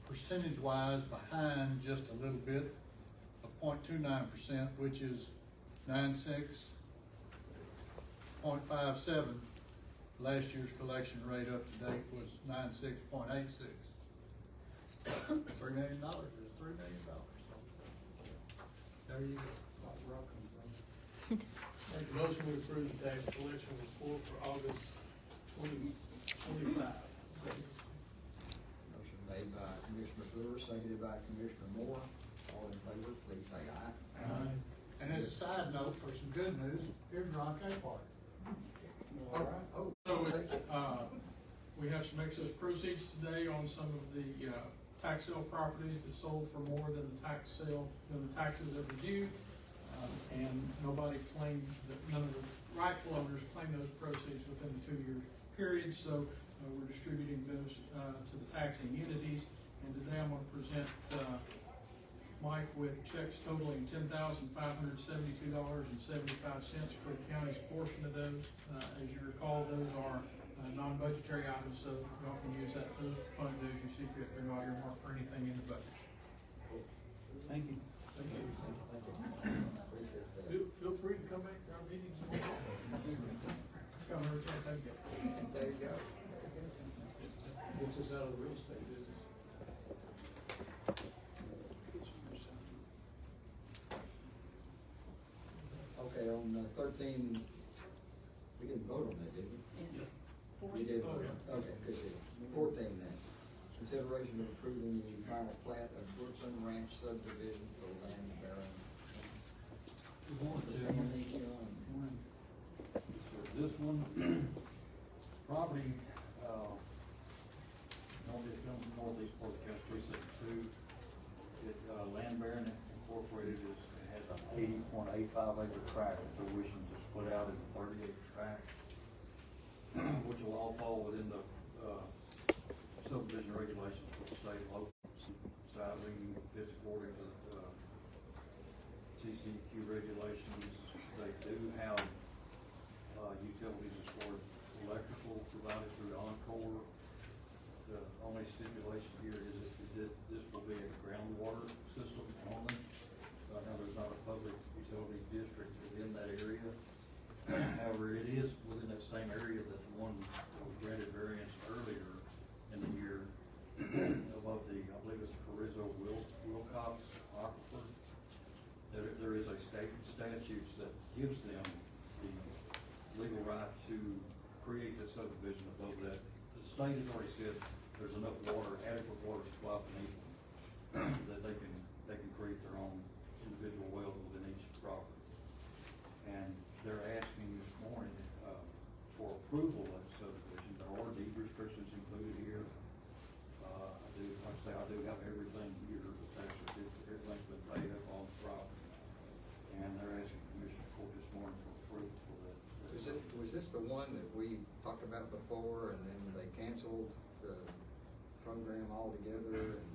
percentage-wise behind just a little bit of 0.29%, which is 96.57. Last year's collection rate up to date was 96.86. $3 million is $3 million. So there you go. Make a motion to approve the tax collection report for August 2025. Motion made by Commissioner Brewer, seconded by Commissioner Moore. All in favor, please say aye. And as a side note, for some good news, here's Ron Capehart. All right. Oh, So, we have some excess proceeds today on some of the, tax sale properties that sold for more than the taxes ever due. And nobody claimed that, none of the rightful owners claimed those proceeds within the 2-year period. So, we're distributing those, to the taxing entities. And today I'm gonna present, Mike with checks totaling $10,572.75 for the county's portion of those. As you recall, those are non-budgetary items, so y'all can use those funds as you see fit. They're not earmarked for anything in the budget. Thank you. Thank you. appreciate that. Feel free to come back to our meetings. Come here, thank you. There you go. Gets us out of the real estate business. Okay, on 13, we didn't vote on that, did we? Yes. We did. Oh, yeah. Okay, good deal. 14 then. Consideration of approving the final plat of Brooklyn Ranch subdivision for land baron. Good morning, Mr. Chairman. Anthony Young. So this one, property, normally it comes from northeast part of County Precinct 2. Land Baron Incorporated has an 80.85 acre tract that they're wishing to split out into 30 acre tracts, which will all fall within the, subdivision regulations for the state and local. Siding fits according to, TCQ regulations. They do have, utilities as far as electrical provided through Encore. The only stipulation here is that this will be a groundwater system only. Right now, there's not a public utility district within that area. However, it is within that same area that the one that was granted variance earlier in the year above the, I believe it's Carrizo Wilcox Aquifer. There is a state statutes that gives them the legal right to create the subdivision above that. The state has already said there's enough water, adequate water supply beneath them that they can create their own individual wells within each property. And they're asking this morning, for approval of the subdivision. There are deed restrictions included here. I do have everything here, but everything's been paid up on the property. And they're asking Commissioner Court this morning for approval for that. Was this the one that we talked about before and then they canceled the program altogether? And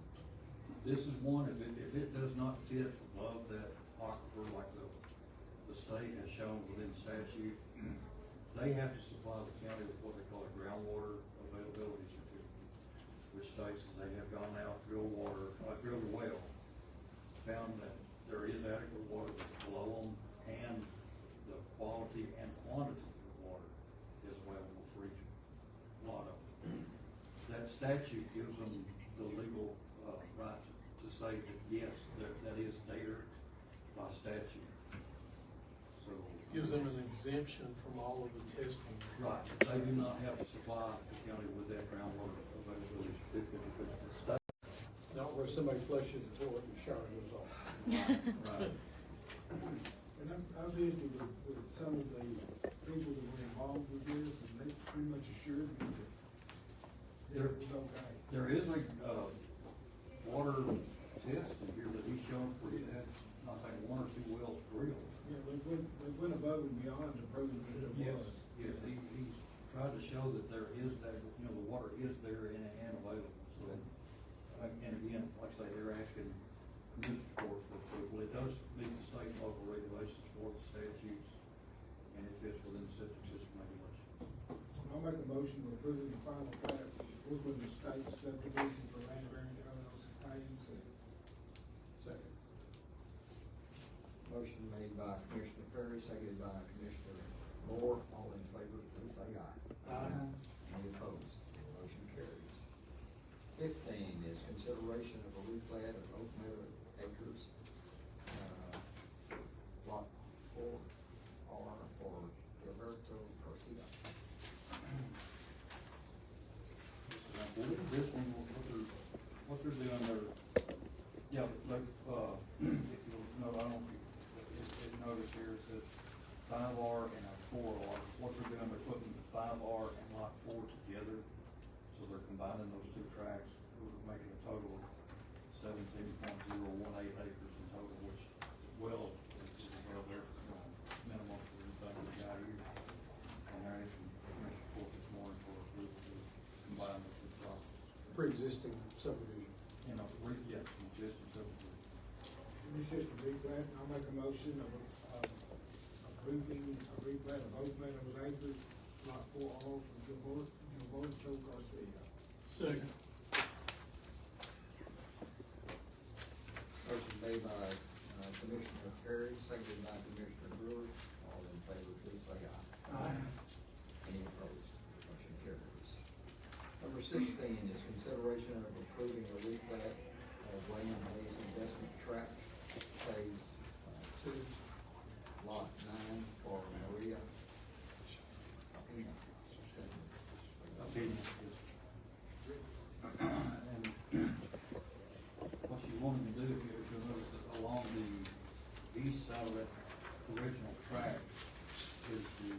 This is one, if it does not fit above that aquifer like the state has shown within statute, they have to supply the county with what they call a groundwater availability certificate, which states that they have gone out, drilled a well, found that there is adequate water below them, and the quality and quantity of water is available for each lot of them. That statute gives them the legal, right to say that, yes, that is there by statute. So. Gives them an exemption from all of the testing. Right, they do not have to supply the county with that groundwater availability certificate because the state. Not where somebody flushes the toilet and the shower goes off. Right. And I visited with some of the people that were involved with this, and they pretty much assured me that it was okay. There is a, water test in here that he's shown where he had, I think, 1 or 2 wells drilled. Yeah, they went above and beyond to prove that it Yes, was. yes, he's tried to show that there is that, the water is there and available, so. And again, like I say, they're asking Commissioner's Court for approval. It does meet the state and local regulations for the statutes, and it fits within the septic system regulations. I'll make a motion to approve the final plat for Woodland Estates subdivision for land variant LLC. Second. Motion made by Commissioner Perry, seconded by Commissioner Moore. All in favor, please say aye. Aye. Any opposed? Motion carries. 15 is consideration of a replat of Oak Meadow Acres, Lot 4R for Roberto Garcia. This one, what they're doing, yeah, like, if you'll know, I don't know if you notice here, it says 5R and a 4R. What they're doing, they're putting the 5R and lot 4 together, so they're combining those 2 tracts, making a total of 17.018 acres in total, which well is above their minimum for anything we got here. And they're asking Commissioner Court this morning for approval to combine the 2 properties. Pre-existing subdivision. Yeah, just subdivision. It's just a replat, and I'll make a motion of approving a replat of Oak Meadows Acres, Lot 4R from Gilberto Garcia. Second. Motion made by Commissioner Perry, seconded by Commissioner Brewer. All in favor, please say aye. Aye. Any opposed? Motion carries. Number 16 is consideration of approving a replat of Raymond Hayes Investment Tract, Phase 2, Lot 9 for Maria Apina. Opinion is. And what she's wanting to do, if you'll notice that along the east side of that original track is the,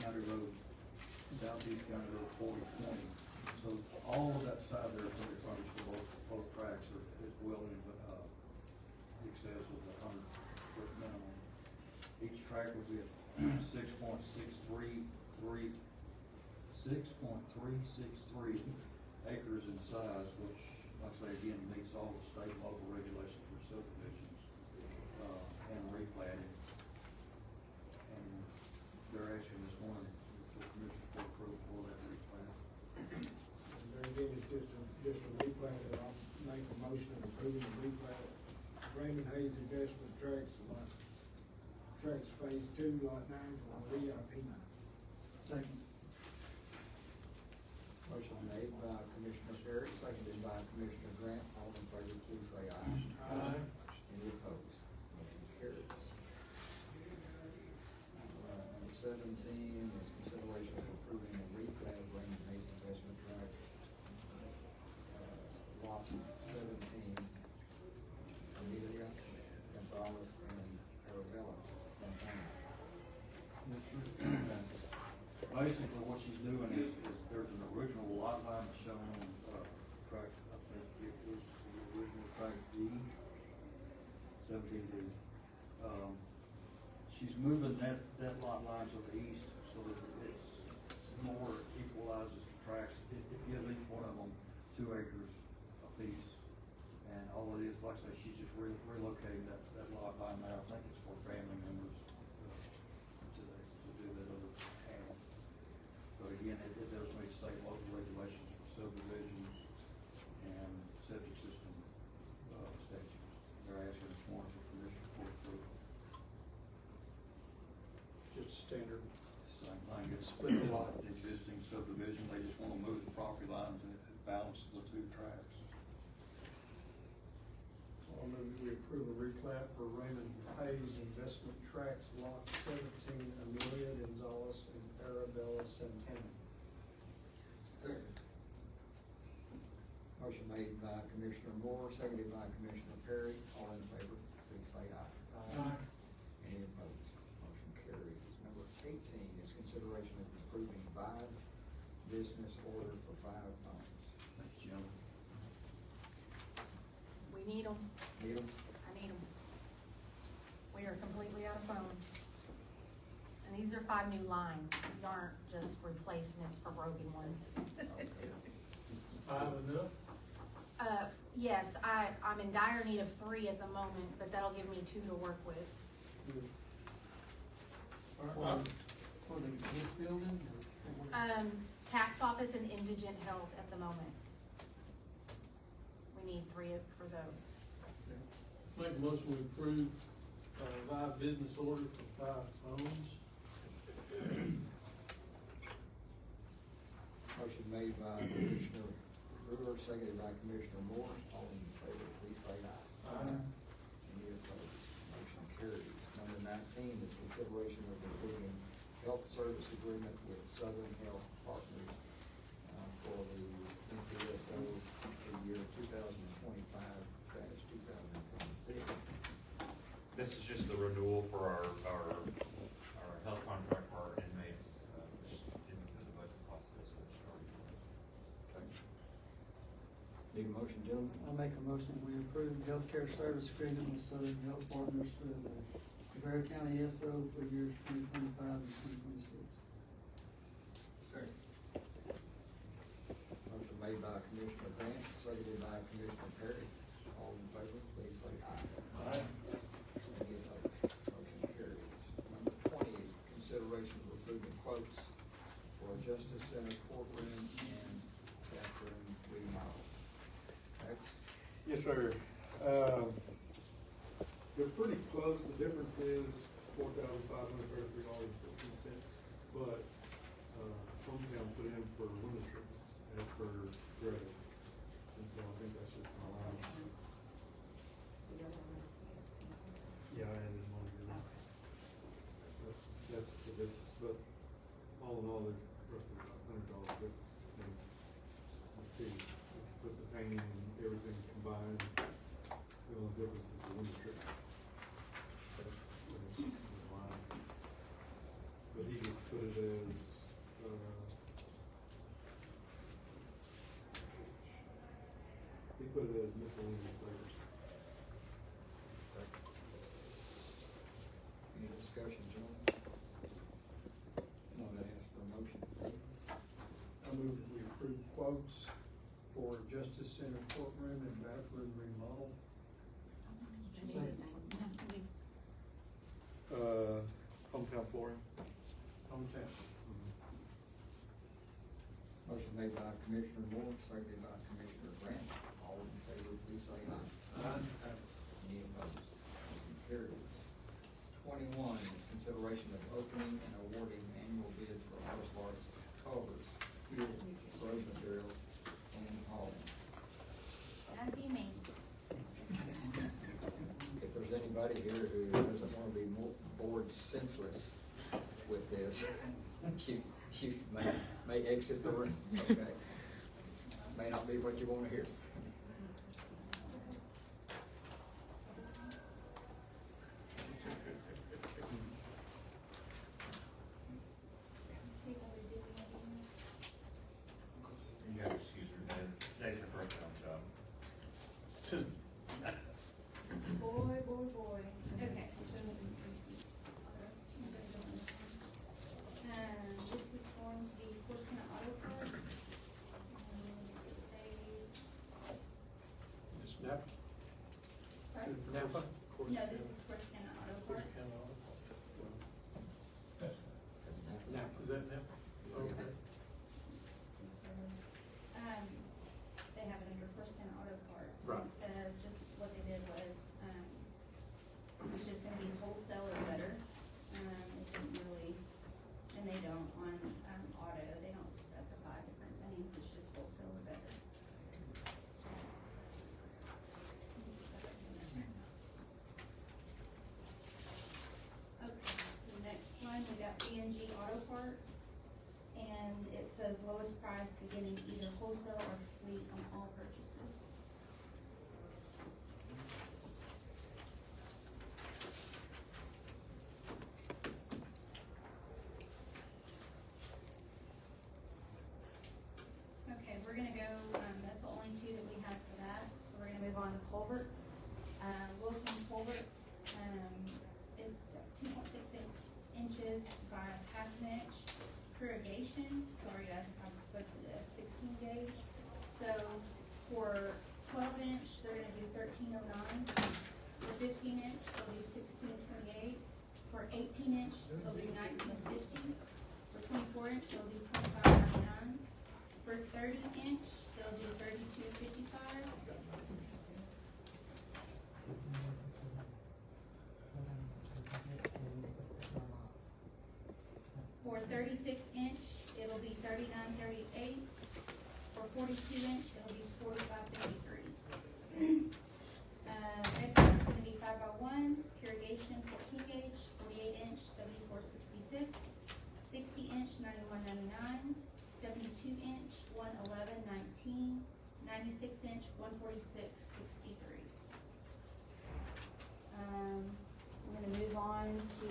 county road, southeast county road 4020. So all of that side there, pretty frontage for both tracks is well in, excess of the 100-foot minimum. Each track would be at 6.363 acres in size, which, like I say, again, meets all the state and local regulations for subdivisions, and replatting. And they're asking this morning for Commissioner for approval for that replat. And there again, it's just a replat, that I'll make a motion of approving a replat of Raymond Hayes Investment Tracts, Tracts Phase 2, Lot 9 for Maria Apina. Second. Motion made by Commissioner Perry, seconded by Commissioner Grant. All in favor, please say aye. Aye. Any opposed? Motion carries. Number 17 is consideration of approving a replat of Raymond Hayes Investment Tracts, Lot 17, Amelia Gonzalez and Arabella Santana. Basically, what she's doing is there's an original lot line shown on, track, I think it was the original track D, 17D. She's moving that lot line to the east so that it's more equalizes the tracks. It gives each one of them 2 acres apiece. And all it is, like I say, she's just relocating that lot line there. I think it's for family members, to do that other half. But again, it does meet state and local regulations for subdivisions and septic system, statutes. They're asking this morning for permission for approval. Just a standard. Same thing, it's Split the lot. the existing subdivision, they just wanna move the property lines and balance the two tracks. I'll move that we approve a replat for Raymond Hayes Investment Tracts, Lot 17, Amelia Gonzalez and Arabella Santana. Second. Motion made by Commissioner Moore, seconded by Commissioner Perry. All in favor, please say aye. Any opposed? Motion carries. Number 18 is consideration of approving 5 business order for 5 phones. Thank you, Jim. We need them. Need 'em? I need them. We are completely out of phones. And these are 5 new lines. These aren't just replacements for broken ones. 5 enough? Yes, I'm in dire need of 3 at the moment, but that'll give me 2 to work with. For this building? Tax office and indigent health at the moment. We need 3 for those. Make a motion to approve, 5 business orders for 5 phones. Motion made by Commissioner Brewer, seconded by Commissioner Moore. All in favor, please say aye. Aye. Any opposed? Motion carries. Number 19 is consideration of approving health service agreement with Southern Health Partners for the NCSO for the year 2025-2026. This is just the renewal for our health contract for our inmates, which didn't go through the budget process, which already went. Need a motion, gentlemen? I make a motion, we approve healthcare service agreement with Southern Health Partners for the Navarro County SO for years 2025 and 2026. Second. Motion made by Commissioner Grant, seconded by Commissioner Perry. All in favor, please say aye. Aye. Any opposed? Motion carries. Number 20 is consideration of approving quotes for Justice Center courtroom and bathroom remodel. Max? Yes, sir. They're pretty close. The difference is $4,533.15, but hometown put in for window treatments as per grade. And so I think that's just an allowance. Yeah, I added one here. That's the difference, but all in all, they're roughly about $100 difference. And let's see, if you put the painting and everything combined, the only difference is the window treatments. But he just put it as, he put it as miscellaneous labor. Any discussion, gentlemen? I'm gonna ask for a motion, please. I move that we approve quotes for Justice Center courtroom and bathroom remodel. Hometown flooring. Hometown. Motion made by Commissioner Moore, seconded by Commissioner Grant. All in favor, please say aye. Aye. Any opposed? Motion carries. 21 is consideration of opening and awarding annual bids for martial arts colors, fuel, road materials, and hauling. That'd be me. If there's anybody here who doesn't want to be bored senseless with this, you may exit the room, okay? May not be what you want to hear. You gotta excuse her, Dave. Dave's a great job. Boy, boy, boy. Okay, so. This is going to be Corsicana Auto Parts. It's Napa. Sorry? Napa? No, this is Corsicana Auto Parts. Napa, is that Napa? Okay. we're gonna go, that's the only two that we have for that, so we're gonna move on to culverts. Wilson culverts, it's 2.66 inches by half an inch. Irrigation, sorry guys if I butchered this, 16 gauge. So for 12 inch, they're gonna do 1309. For 15 inch, they'll do 1628. For 18 inch, they'll do 1950. For 24 inch, they'll do 2599. For 30 inch, they'll do 3255. For 36 inch, it'll be 3938. For 42 inch, it'll be 4553. Next one's gonna be 5x1, irrigation 14 gauge, 48 inch, 7466. 60 inch, 9199. 72 inch, 11119. 96 inch, 14663. I'm gonna move on to,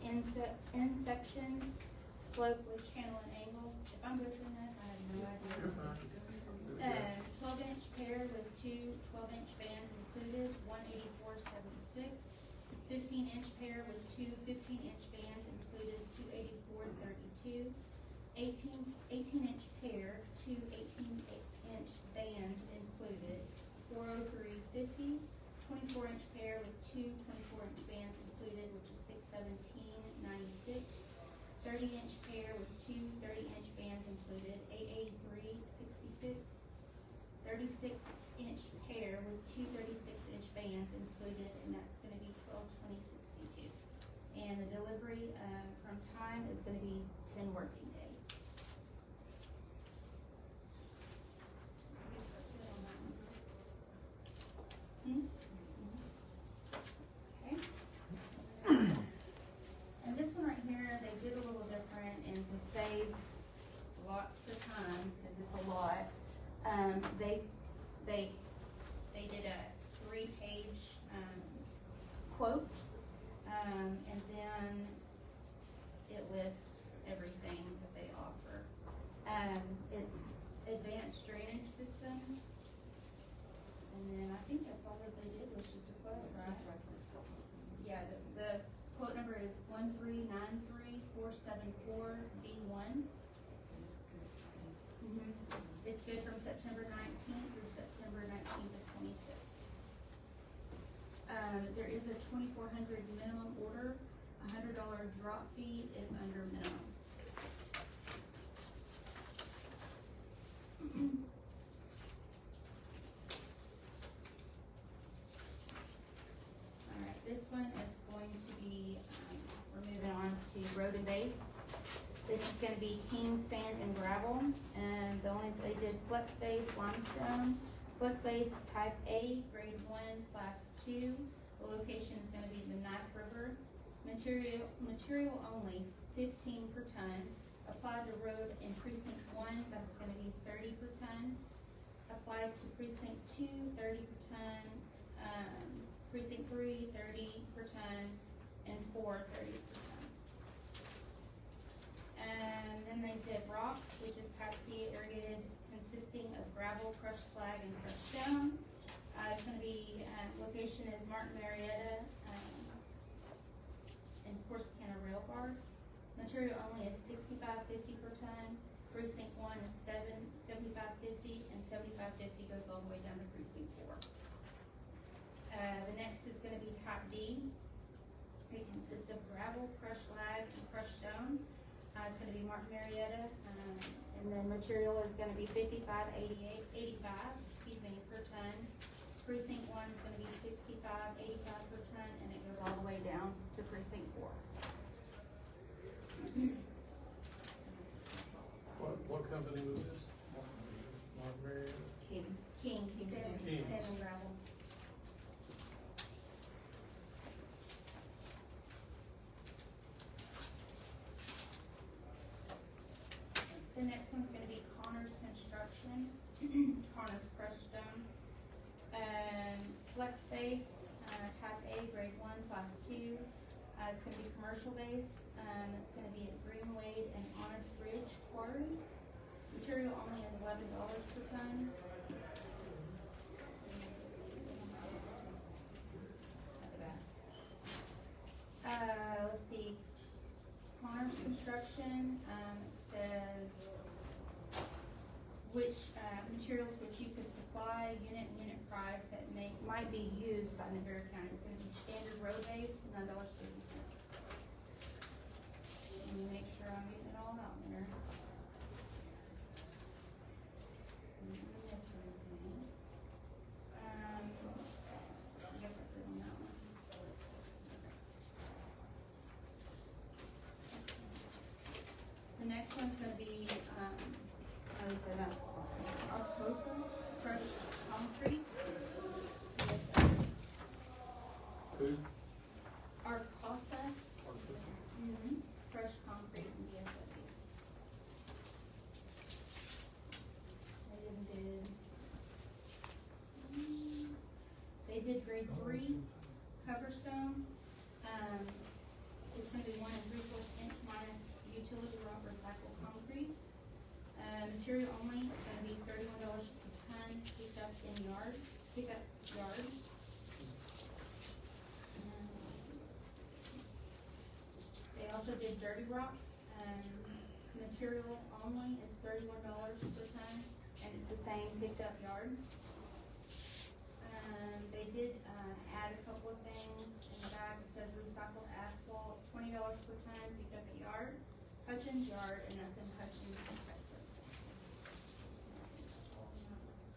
end sections, slope, ridge, handle, and angle. If I'm butchering this, I have no idea. 12 inch pair with two 12 inch bands included, 184.76. 15 inch pair with two 15 inch bands included, 284.32. 18 inch pair, two 18 inch bands included, 403.50. 24 inch pair with two 24 inch bands included, which is 617.96. 30 inch pair with two 30 inch bands included, 883.66. 36 inch pair with two 36 inch bands included, and that's gonna be 1220.62. And the delivery, from time is gonna be 10 working days. Okay. And this one right here, they did a little different, and to save lots of time, because it's a lot, they did a 3-page, quote, and then it lists everything that they offer. It's advanced drainage systems, and then I think that's all that they did was just a quote, right? Yeah, the quote number is 1393474B1. It's good from September 19th through September 19th of 26. There is a 2,400 minimum order, $100 drop fee if under minimum. Alright, this one is going to be, we're moving on to road and base. This is gonna be King Sand and Gravel, and they did flex base limestone, flex base type A, grade 1, class 2. The location is gonna be the Knife River. Material only, 15 per ton. Applied to road in precinct 1, that's gonna be 30 per ton. Applied to precinct 2, 30 per ton. Precinct 3, 30 per ton, and 4, 30 per ton. And then they did rock, which is type C irrigated, consisting of gravel, crushed slag, and crushed stone. It's gonna be, location is Martin Marietta, and Corsicana Rail Guard. Material only is $65.50 per ton. Precinct 1 is $75.50, and $75.50 goes all the way down to precinct 4. The next is gonna be type D. It consists of gravel, crushed slag, and crushed stone. It's gonna be Martin Marietta, and then material is gonna be $55.85 per ton. Precinct 1 is gonna be $65.85 per ton, and it goes all the way down to precinct 4. What company was this? Martin Marietta? King Sand and Gravel. The next one's gonna be Connors Construction, Connors Crushed Stone. Flex base, type A, grade 1, class 2. It's gonna be commercial base. It's gonna be at Greenwade and Honest Ridge Quarry, which material only is $11 per ton. Let's see, Farm Construction, it says which, materials which you could supply, unit and unit price that might be used by Navarro County. It's gonna be standard road base, $9.30. Let me make sure I'm getting it all out there. Didn't miss anything. I guess that's it on that one. The next one's gonna be, how is it, Arcosa crushed concrete. Who? Arcosa. Crushed concrete and VFW. They did grade 3 cover stone. It's gonna be 1 3/4 inch minus utility rock recycled concrete. Material only, it's gonna be $31 per ton, picked up yard. They also did dirty rock, material only is $31 per ton, and it's the same picked up yard. They did, add a couple of things in the back. It says recycled asphalt, $20 per ton, picked up at yard, Hutchins Yard, and that's in Hutchins, Texas.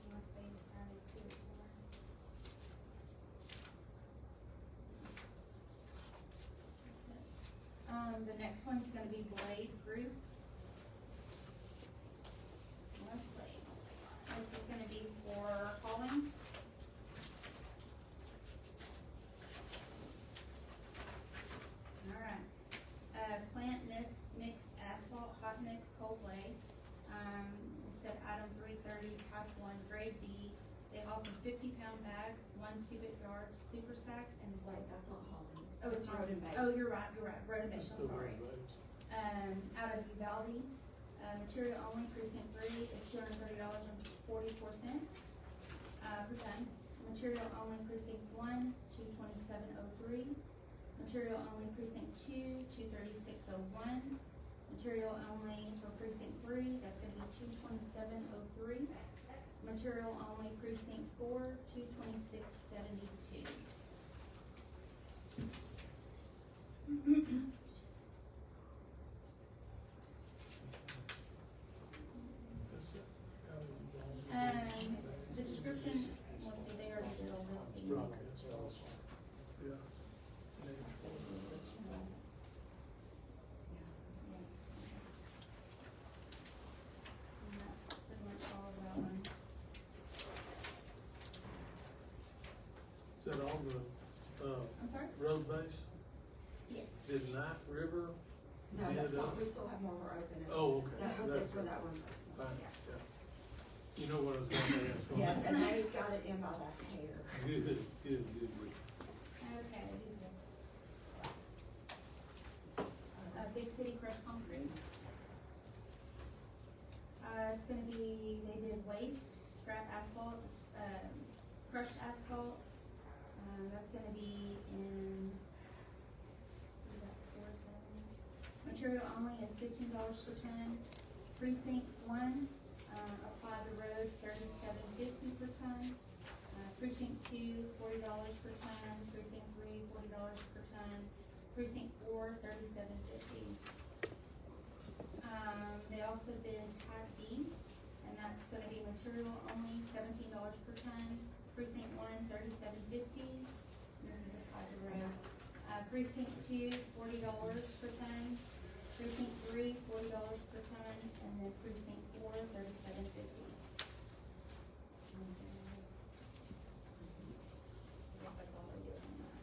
Unless they added to it more. That's it. The next one's gonna be Blade Group. Leslie. This is gonna be for hauling. Alright, plant mixed asphalt, hot mix, cold lay. It said item 330, type 1, grade B. They offer 50-pound bags, 1 cubic yard, super sack, and blade. That's not hauling. Oh, it's not. road and base. Oh, you're right, road and base, I'm sorry. Out of Uvalde, material only, precinct 3 is $230.44 per ton. Material only, precinct 1, $227.03. Material only, precinct 2, $236.01. Material only for precinct 3, that's gonna be $227.03. Material only, precinct 4, $226.72. The description, let's see, they already did all this. Yeah. And that's pretty much all of that one. Is that all the, I'm sorry? road base? Yes. Did Knife River? No, that's did, not, we still have more we're opening. Oh, okay. That was it That's for it. that one person. Fine, yeah. You know what I was gonna ask. Yes, and they got it in by that hair. Good. Okay, who's this? Big City Crushed Concrete. It's gonna be, they did waste, scrap asphalt, crushed asphalt. That's gonna be in, is that 4/7? Material only is $15 per ton. Precinct 1, apply the road, $37.50 per ton. Precinct 2, $40 per ton. Precinct 3, $40 per ton. Precinct 4, $37.50. They also did type B, and that's gonna be material only, $17 per ton. Precinct 1, $37.50. This is a private road. Precinct 2, $40 per ton. Precinct 3, $40 per ton, and then precinct 4, $37.50. I guess that's all they did on that.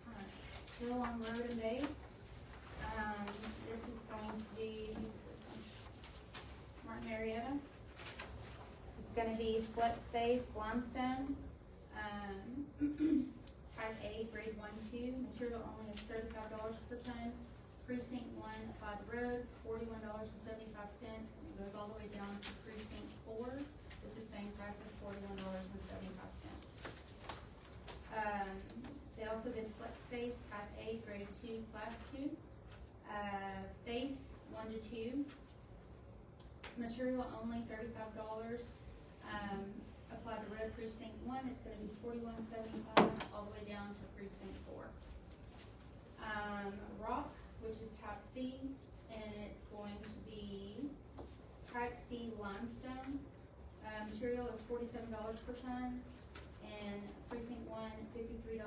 Alright, still on road and base. This is going to be, this one, Martin Marietta. It's gonna be flex base limestone, type A, grade grade 1-2, material only is $35 per ton. Precinct 1, applied road, $41.75, and it goes all the way down to precinct 4 with the same price of $41.75. They also did flex space, type A, grade 2, class 2. Base 1 to 2. Material only $35. Applied to road precinct 1, it's gonna be $41.75 all the way down to precinct 4. Rock, which is type C, and it's going to be type C limestone. Material is $47 per ton, and precinct 1, $53.75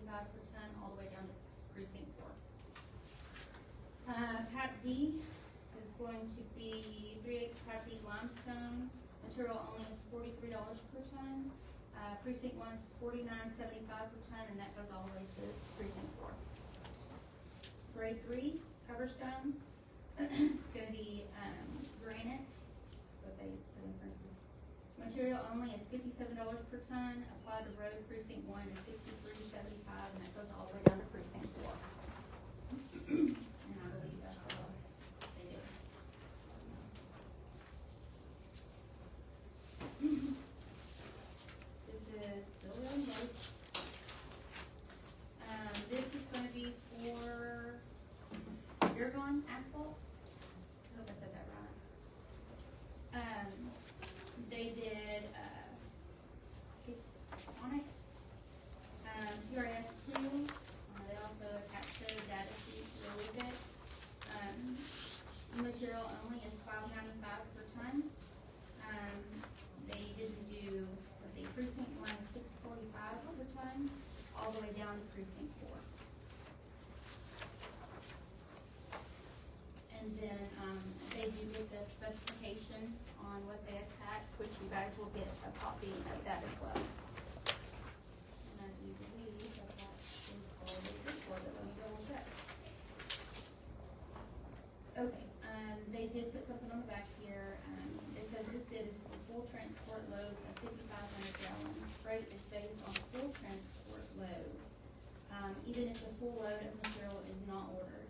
per ton, all the way down to precinct 4. Type D is going to be 3/8 type D limestone. Material only is $43 per ton. Precinct 1's $49.75 per ton, and that goes all the way to precinct 4. Grade 3, coverstone. It's gonna be, granite, what they put in front of me. Material only is $57 per ton. Applied to road precinct 1 is $63.75, and that goes all the way down to precinct 4. And I believe that's all they did. This is still really low. This is gonna be for Aragon asphalt. I hope I said that right. They did, on it, CRS 2, they also attached a data sheet to go with it. Material only is $5.95 per ton. They didn't do, let's see, precinct 1 is $6.45 per ton, all the way down to precinct 4. And then, they do get the specifications on what they attach, which you guys will get a copy of that as well. And I do believe that that is all they did for it, let me double check. Okay, they did put something on the back here, it says this bid is for full transport loads of 5,500 gallons. Freight is based on full transport load, even if the full load of material is not ordered.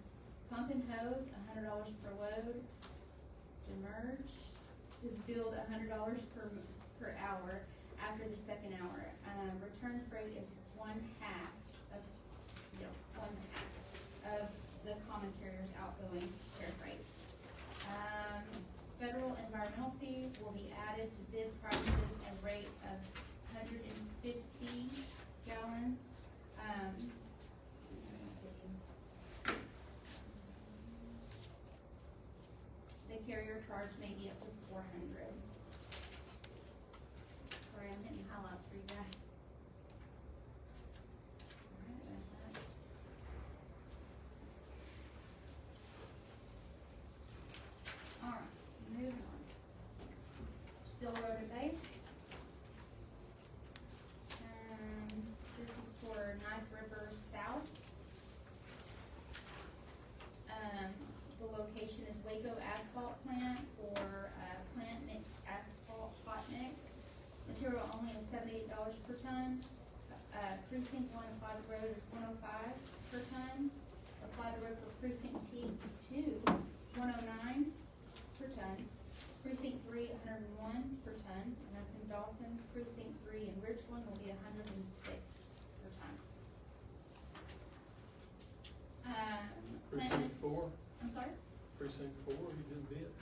Pump and hose, $100 per load. Demurrage is billed $100 per hour after the second hour. Return freight is one half of the common carrier's outgoing air freight. Federal environmental fee will be added to bid prices at a rate of 150 gallons. The carrier charge may be up to 400. Sorry, I'm hitting highlights for you guys. Alright, there's that. Alright, moving on. Still road and base. This is for Knife River South. The location is Waco Asphalt Plant for plant mixed asphalt hot mix. Material only is $78 per ton. Precinct 1 applied road is $105 per ton. Applied road for precinct 2, $109 per ton. Precinct 3, $101 per ton, and that's in Dawson. Precinct 3 in Richland will be $106 per ton. Precinct 4? I'm sorry? Precinct 4, you didn't bid?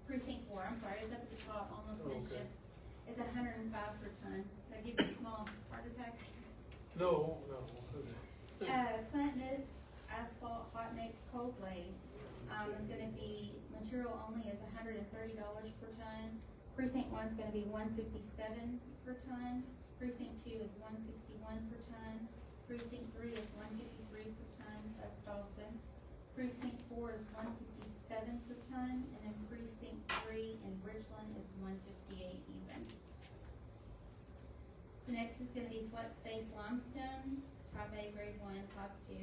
Precinct 4, I'm sorry, it's up at the top, almost Oh, missed okay. it. It's $105 per ton. Did I give you a small heart attack? No. Plant mix, asphalt, hot mix, cold blade, is gonna be, material only is $130 per ton. Precinct 1's gonna be $157 per ton. Precinct 2 is $161 per ton. Precinct 3 is $153 per ton, that's Dawson. Precinct 4 is $157 per ton, and then precinct 3 in Richland is $158 even. The next is gonna be flex space limestone, type A, grade 1, class 2.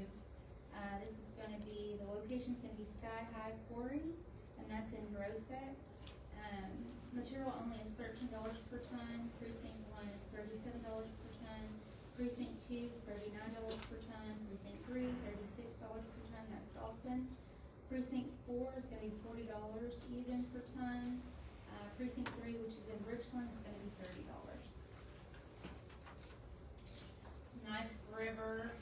This is gonna be, the location's gonna be Sky High Quarry, and that's in Groesbeck. Material only is $13 per ton. Precinct 1 is $37 2 is $39 per ton. Precinct 3, $36 per ton, that's Dawson. Precinct 4 is gonna be $40 even per ton. Precinct 3, which is in Richland, is gonna be $30. Knife River,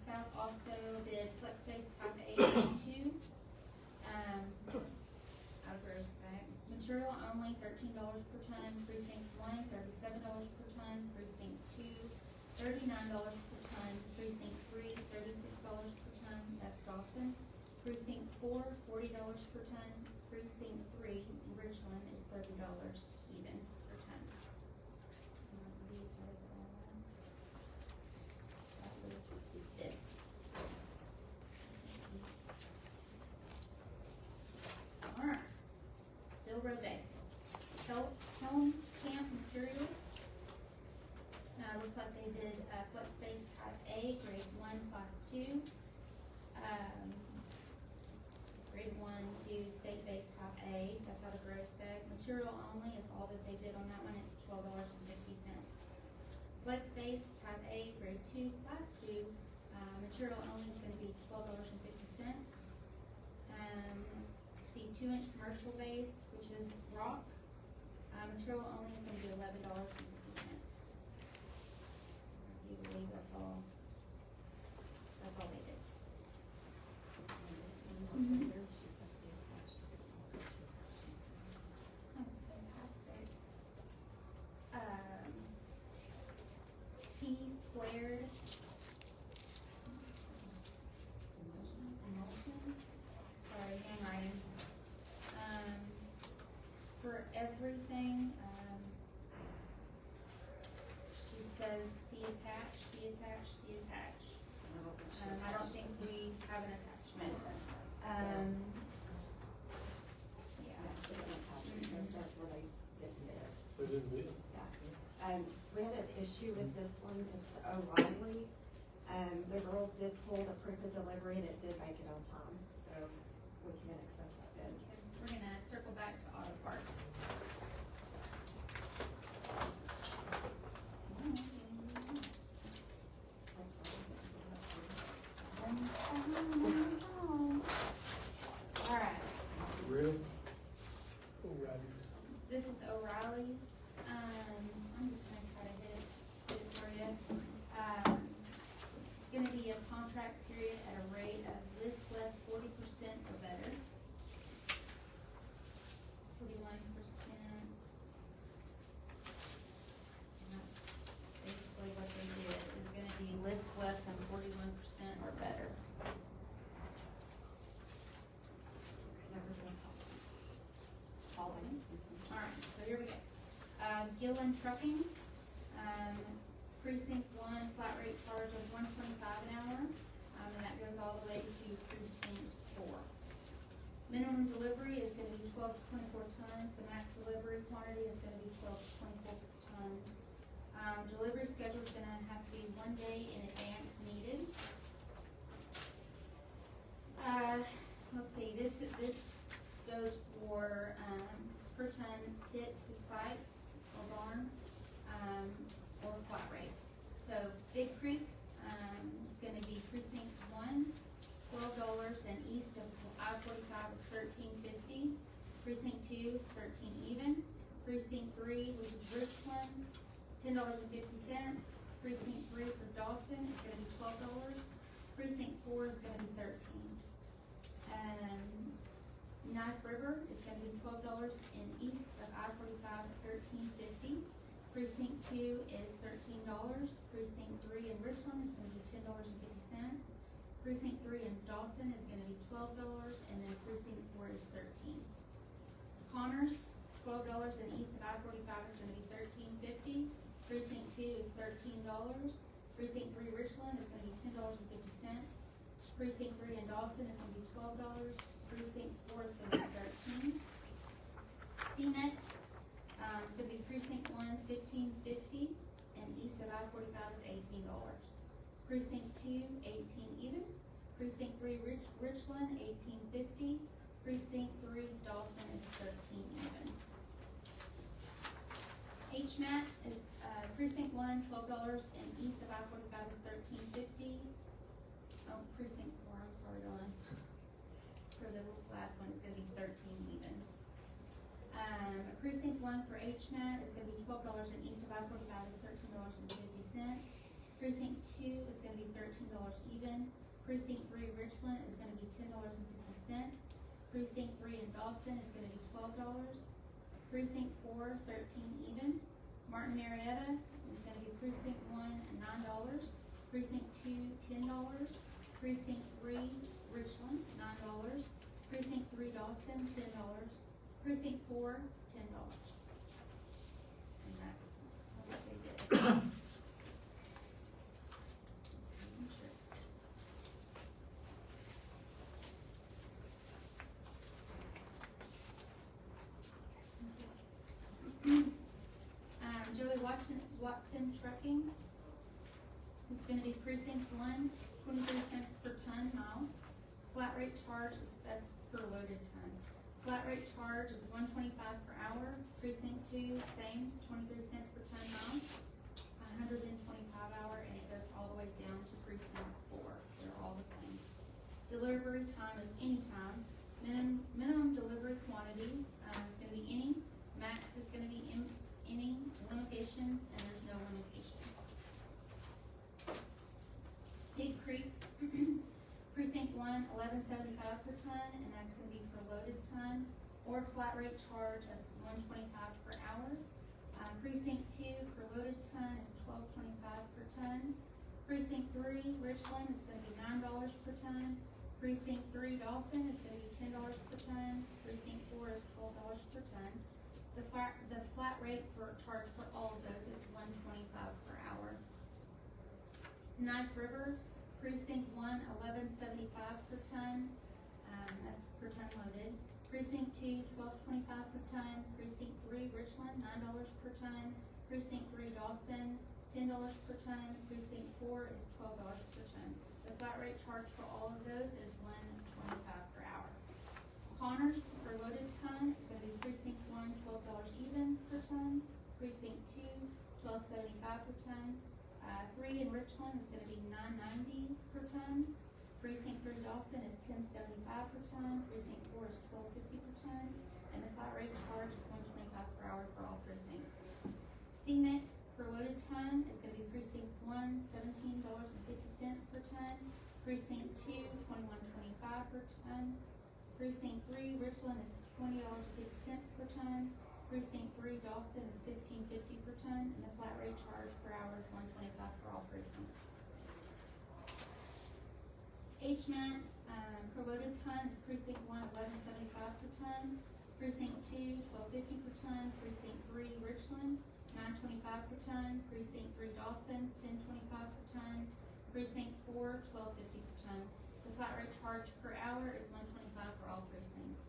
South also bid flex space type A and 2. Out of gross bags. Material only, $13 per ton. Precinct 1, $37 per ton. Precinct 2, $39 per ton. Precinct 3, $36 per ton, that's Dawson. Precinct 4, $40 per ton. Precinct 3, in Richland, is $30 even per ton. And I believe that is all. That was it. Alright. Still road base. Helm Camp Materials. Looks like they did, flex space type A, grade 1, class 2. Grade 1 to state base type A, that's out of gross bag. Material only is all that they bid on that one, it's $12.50. Flex space type A, grade 2, class 2, material only is gonna be $12.50. See 2-inch commercial base, which is rock, material only is gonna be $11.50. I do believe that's all they did. Oh, fantastic. P squared. Sorry, handwriting. For everything, she says see attach, see attach, see attach. I don't think we have an attachment. Yeah. They didn't bid. We had an issue with this one, it's O'Reilly. The girls did pull the proof of delivery and it did make it on time, so we can accept that bid. Okay, we're gonna circle back to auto parts. Alright, Really? O'Reilly's. this is O'Reilly's. I'm just gonna try to hit it for you. It's gonna be a contract period at a rate of list less 40% or better. 41%. And that's basically what they did, is gonna be list less than 41% or better. Alright, so here we go. Gillen Trucking, precinct 1, flat rate charge of $125 an hour, and that goes all the way to precinct 4. Minimum delivery is gonna be 12 to 24 tons, the max delivery quantity is gonna be 12 to 24 tons. Delivery schedule is gonna have to be 1 day in advance needed. Let's see, this goes for, per ton hit to site or barn, or flat rate. So Big Creek, is gonna be precinct 1, $12, and east of I-45 is $13.50. Precinct 2 is 13 even. Precinct 3, which is Richland, $10.50. Precinct 3 for Dawson is gonna be $12. Precinct 4 is gonna be $13. Knife River is gonna be $12 and east of I-45 at $13.50. Precinct 2 is $13. Precinct 3 in Richland is gonna be $10.50. Precinct 3 in Dawson is gonna be $12, and then precinct 4 is $13. Connors, $12 and east of I-45 is gonna be $13.50. Precinct 2 is $13. Precinct 3 Richland is gonna be $10.50. Precinct 3 in Dawson is gonna be $12. Precinct 4 is gonna be $13. CNEX, it's gonna be precinct 1, $15.50, and east of I-45 is $18. Precinct 2, $18 even. Precinct 3 Richland, $18.50. Precinct 3 Dawson is $13 even. HMAT is Precinct 1, $12, and east of I-45 is $13.50. Oh, precinct 4, I'm sorry, Donna. For the last one, it's gonna be 13 even. Precinct 1 for HMAT is gonna be $12, and east of I-45 is $13.50. Precinct 2 is gonna be $13 even. Precinct 3 Richland is gonna be $10.50. Precinct 3 in Dawson is gonna be $12. Precinct 4, 13 even. Martin Marietta is gonna be precinct 1 at $9. Precinct 2, $10. Precinct 3 Richland, $9. Precinct 3 Dawson, $10. Precinct 4, $10. And that's what they did. Sure. Joey Watson Trucking is gonna be precinct 1, 23 cents per ton mile. Flat rate charge is, that's per loaded ton. Flat rate charge is $1.25 per hour. Precinct 2, same, 23 cents per ton mile. 125 hour, and it goes all the way down to precinct 4. They're all the same. Delivery time is anytime. Minimum delivery quantity is gonna be any. Max is gonna be any. Limitations, and there's no limitations. Pig Creek, precinct 1, $11.75 per ton, and that's gonna be per loaded ton, or flat rate charge of $1.25 per hour. Precinct 2, per loaded ton is $12.25 per ton. Precinct 3, Richland is gonna be $9 per ton. Precinct 3, Dawson is gonna be $10 per ton. Precinct 4 is $12 per ton. The flat rate for charge for all of those is $1.25 per hour. Knife River, precinct 1, $11.75 per ton. That's per ton loaded. Precinct 2, $12.25 per ton. Precinct 3, Richland, $9 per ton. Precinct 3, Dawson, $10 per ton. Precinct 4 is $12 per ton. The flat rate charge for all of those is $1.25 per hour. Connors per loaded ton is gonna be precinct 1, $12 even per ton. Precinct 2, $12.75 per ton. 3 in Richland is gonna be $9.90 per ton. Precinct 3 Dawson is $10.75 per ton. Precinct 4 is $12.50 per ton. And the flat rate charge is $1.25 per hour for all precincts. CMEX per loaded ton is gonna be precinct 1, $17.50 per ton. Precinct 2, $21.25 per ton. Precinct 3 Richland is $20.50 per ton. Precinct 3 Dawson is $15.50 per ton, and the flat rate charge per hour is $1.25 for all precincts. HMAT per loaded ton is precinct 1, $11.75 per ton. Precinct 2, $12.50 per ton. Precinct 3 Richland, $9.25 per ton. Precinct 3 Dawson, $10.25 per ton. Precinct 4, $12.50 per ton. The flat rate charge per hour is $1.25 for all precincts.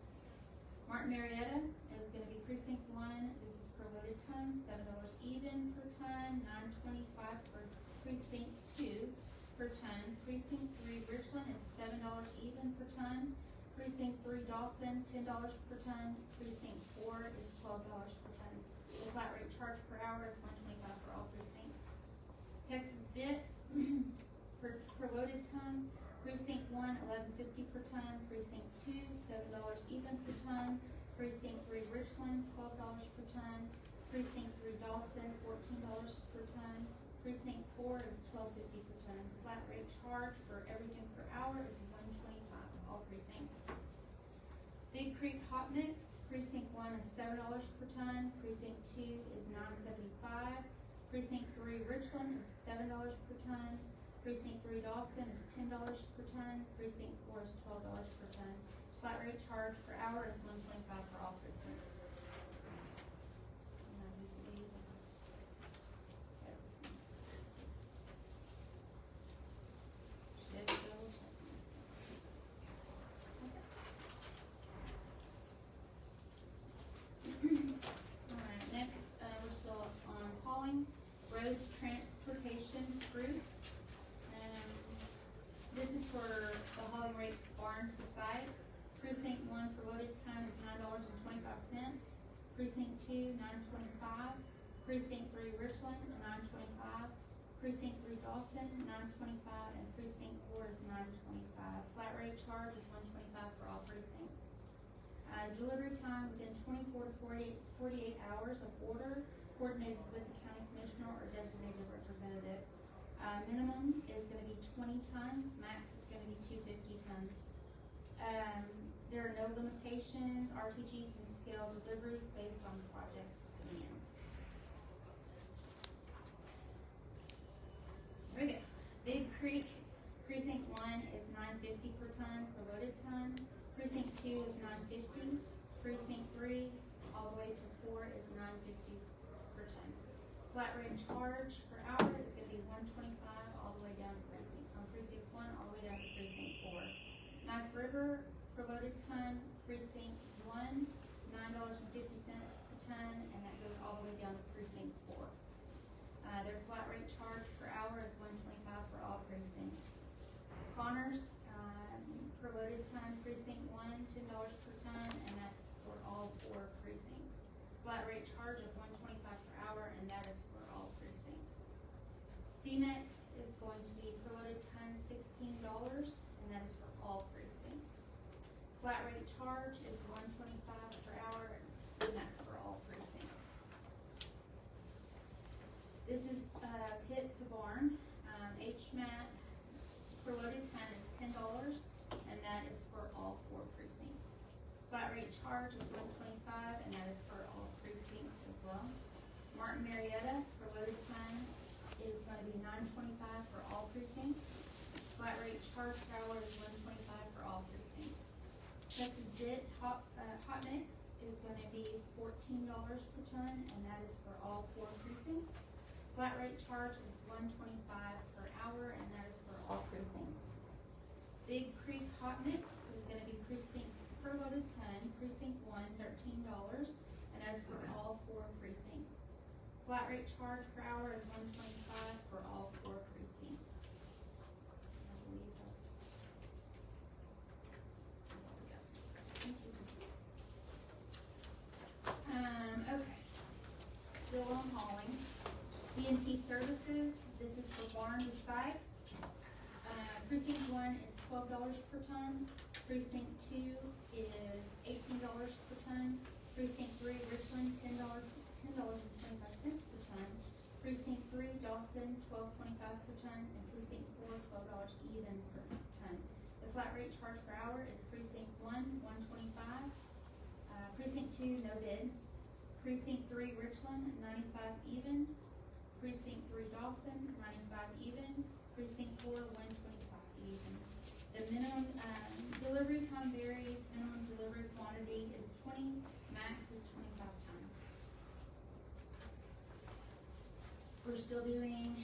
Martin Marietta is gonna be precinct 1, this is per loaded ton, $7 even per ton, $9.25 for precinct 2 per ton. Precinct 3 Richland is $7 even per ton. Precinct 3 Dawson, $10 per ton. Precinct 4 is $12 per ton. The flat rate charge per hour is $1.25 for all precincts. Texas Bit per loaded ton. Precinct 1, $11.50 per ton. Precinct 2, $7 even per ton. Precinct 3 Richland, $12 per ton. Precinct 3 Dawson, $14 per ton. Precinct 4 is $12.50 per ton. Flat rate charge for everything per hour is $1.25 all precincts. Big Creek Hot Mix, precinct 1 is $7 per ton. Precinct 2 is $9.75. Precinct 3 Richland is $7 per ton. Precinct 3 Dawson is $10 per ton. Precinct 4 is $12 per ton. Flat rate charge per hour is $1.25 for all precincts. And I do believe that's everything. Just double checking this. Alright, next, we're still on hauling. Roads Transportation Group. This is for the hauling rate barn to site. Precinct 1 per loaded ton is $9.25. Precinct 2, $9.25. Precinct 3 Richland, $9.25. Precinct 3 Dawson, $9.25, and Precinct 4 is $9.25. Flat rate charge is $1.25 for all precincts. Delivery time within 24 to 48 hours of order, coordinated with the county commissioner or designated representative. Minimum is gonna be 20 tons, max is gonna be 250 tons. There are no limitations. RTG can scale deliveries based on project demand. There we go. Big Creek, Precinct 1 is $9.50 per ton per loaded ton. Precinct 2 is $9.50. Precinct 3, all the way to 4 is $9.50 per ton. Flat rate charge per hour is gonna be $1.25 all the way down to Precinct 1 all the way down to Precinct 4. Knife River, per loaded ton, Precinct 1, $9.50 per ton, and that goes all the way down to Precinct 4. Their flat rate charge per hour is $1.25 for all precincts. Connors, per loaded ton, Precinct 1, $10 per ton, and that's for all 4 precincts. Flat rate charge of $1.25 per hour, and that is for all precincts. CMEX is going to be per loaded ton $16, and that is for all precincts. Flat rate charge is $1.25 per hour, and that's for all precincts. This is pit to barn. HMAT per loaded ton is $10, and that is for all 4 precincts. Flat rate charge is $1.25, and that is for all precincts as well. Martin Marietta per loaded ton is going to be $9.25 for all precincts. Flat rate charge per hour is $1.25 for all precincts. Texas DIT hot mix is going to be $14 per ton, and that is for all 4 precincts. Flat rate charge is $1.25 per hour, and that is for all precincts. Big Creek hot mix is going to be precinct per loaded ton, Precinct 1, $13, and that is for all 4 precincts. Flat rate charge per hour is $1.25 for all 4 precincts. I believe that's all we got. Thank you. Okay. Still on hauling. D&T Services, this is for barn to site. Precinct 1 is $12 per ton. Precinct 2 is $18 per ton. Precinct 3 Richland, $10.25 per ton. Precinct 3 Dawson, $12.25 per ton, and Precinct 4, $12 even per ton. The flat rate charge per hour is Precinct 1, $1.25. Precinct 2, no bid. Precinct 3 Richland, $95 even. Precinct 3 Dawson, $95 even. Precinct 4, $1.25 even. The minimum delivery time varies. Minimum delivery quantity is 20, max is 25 tons. We're still doing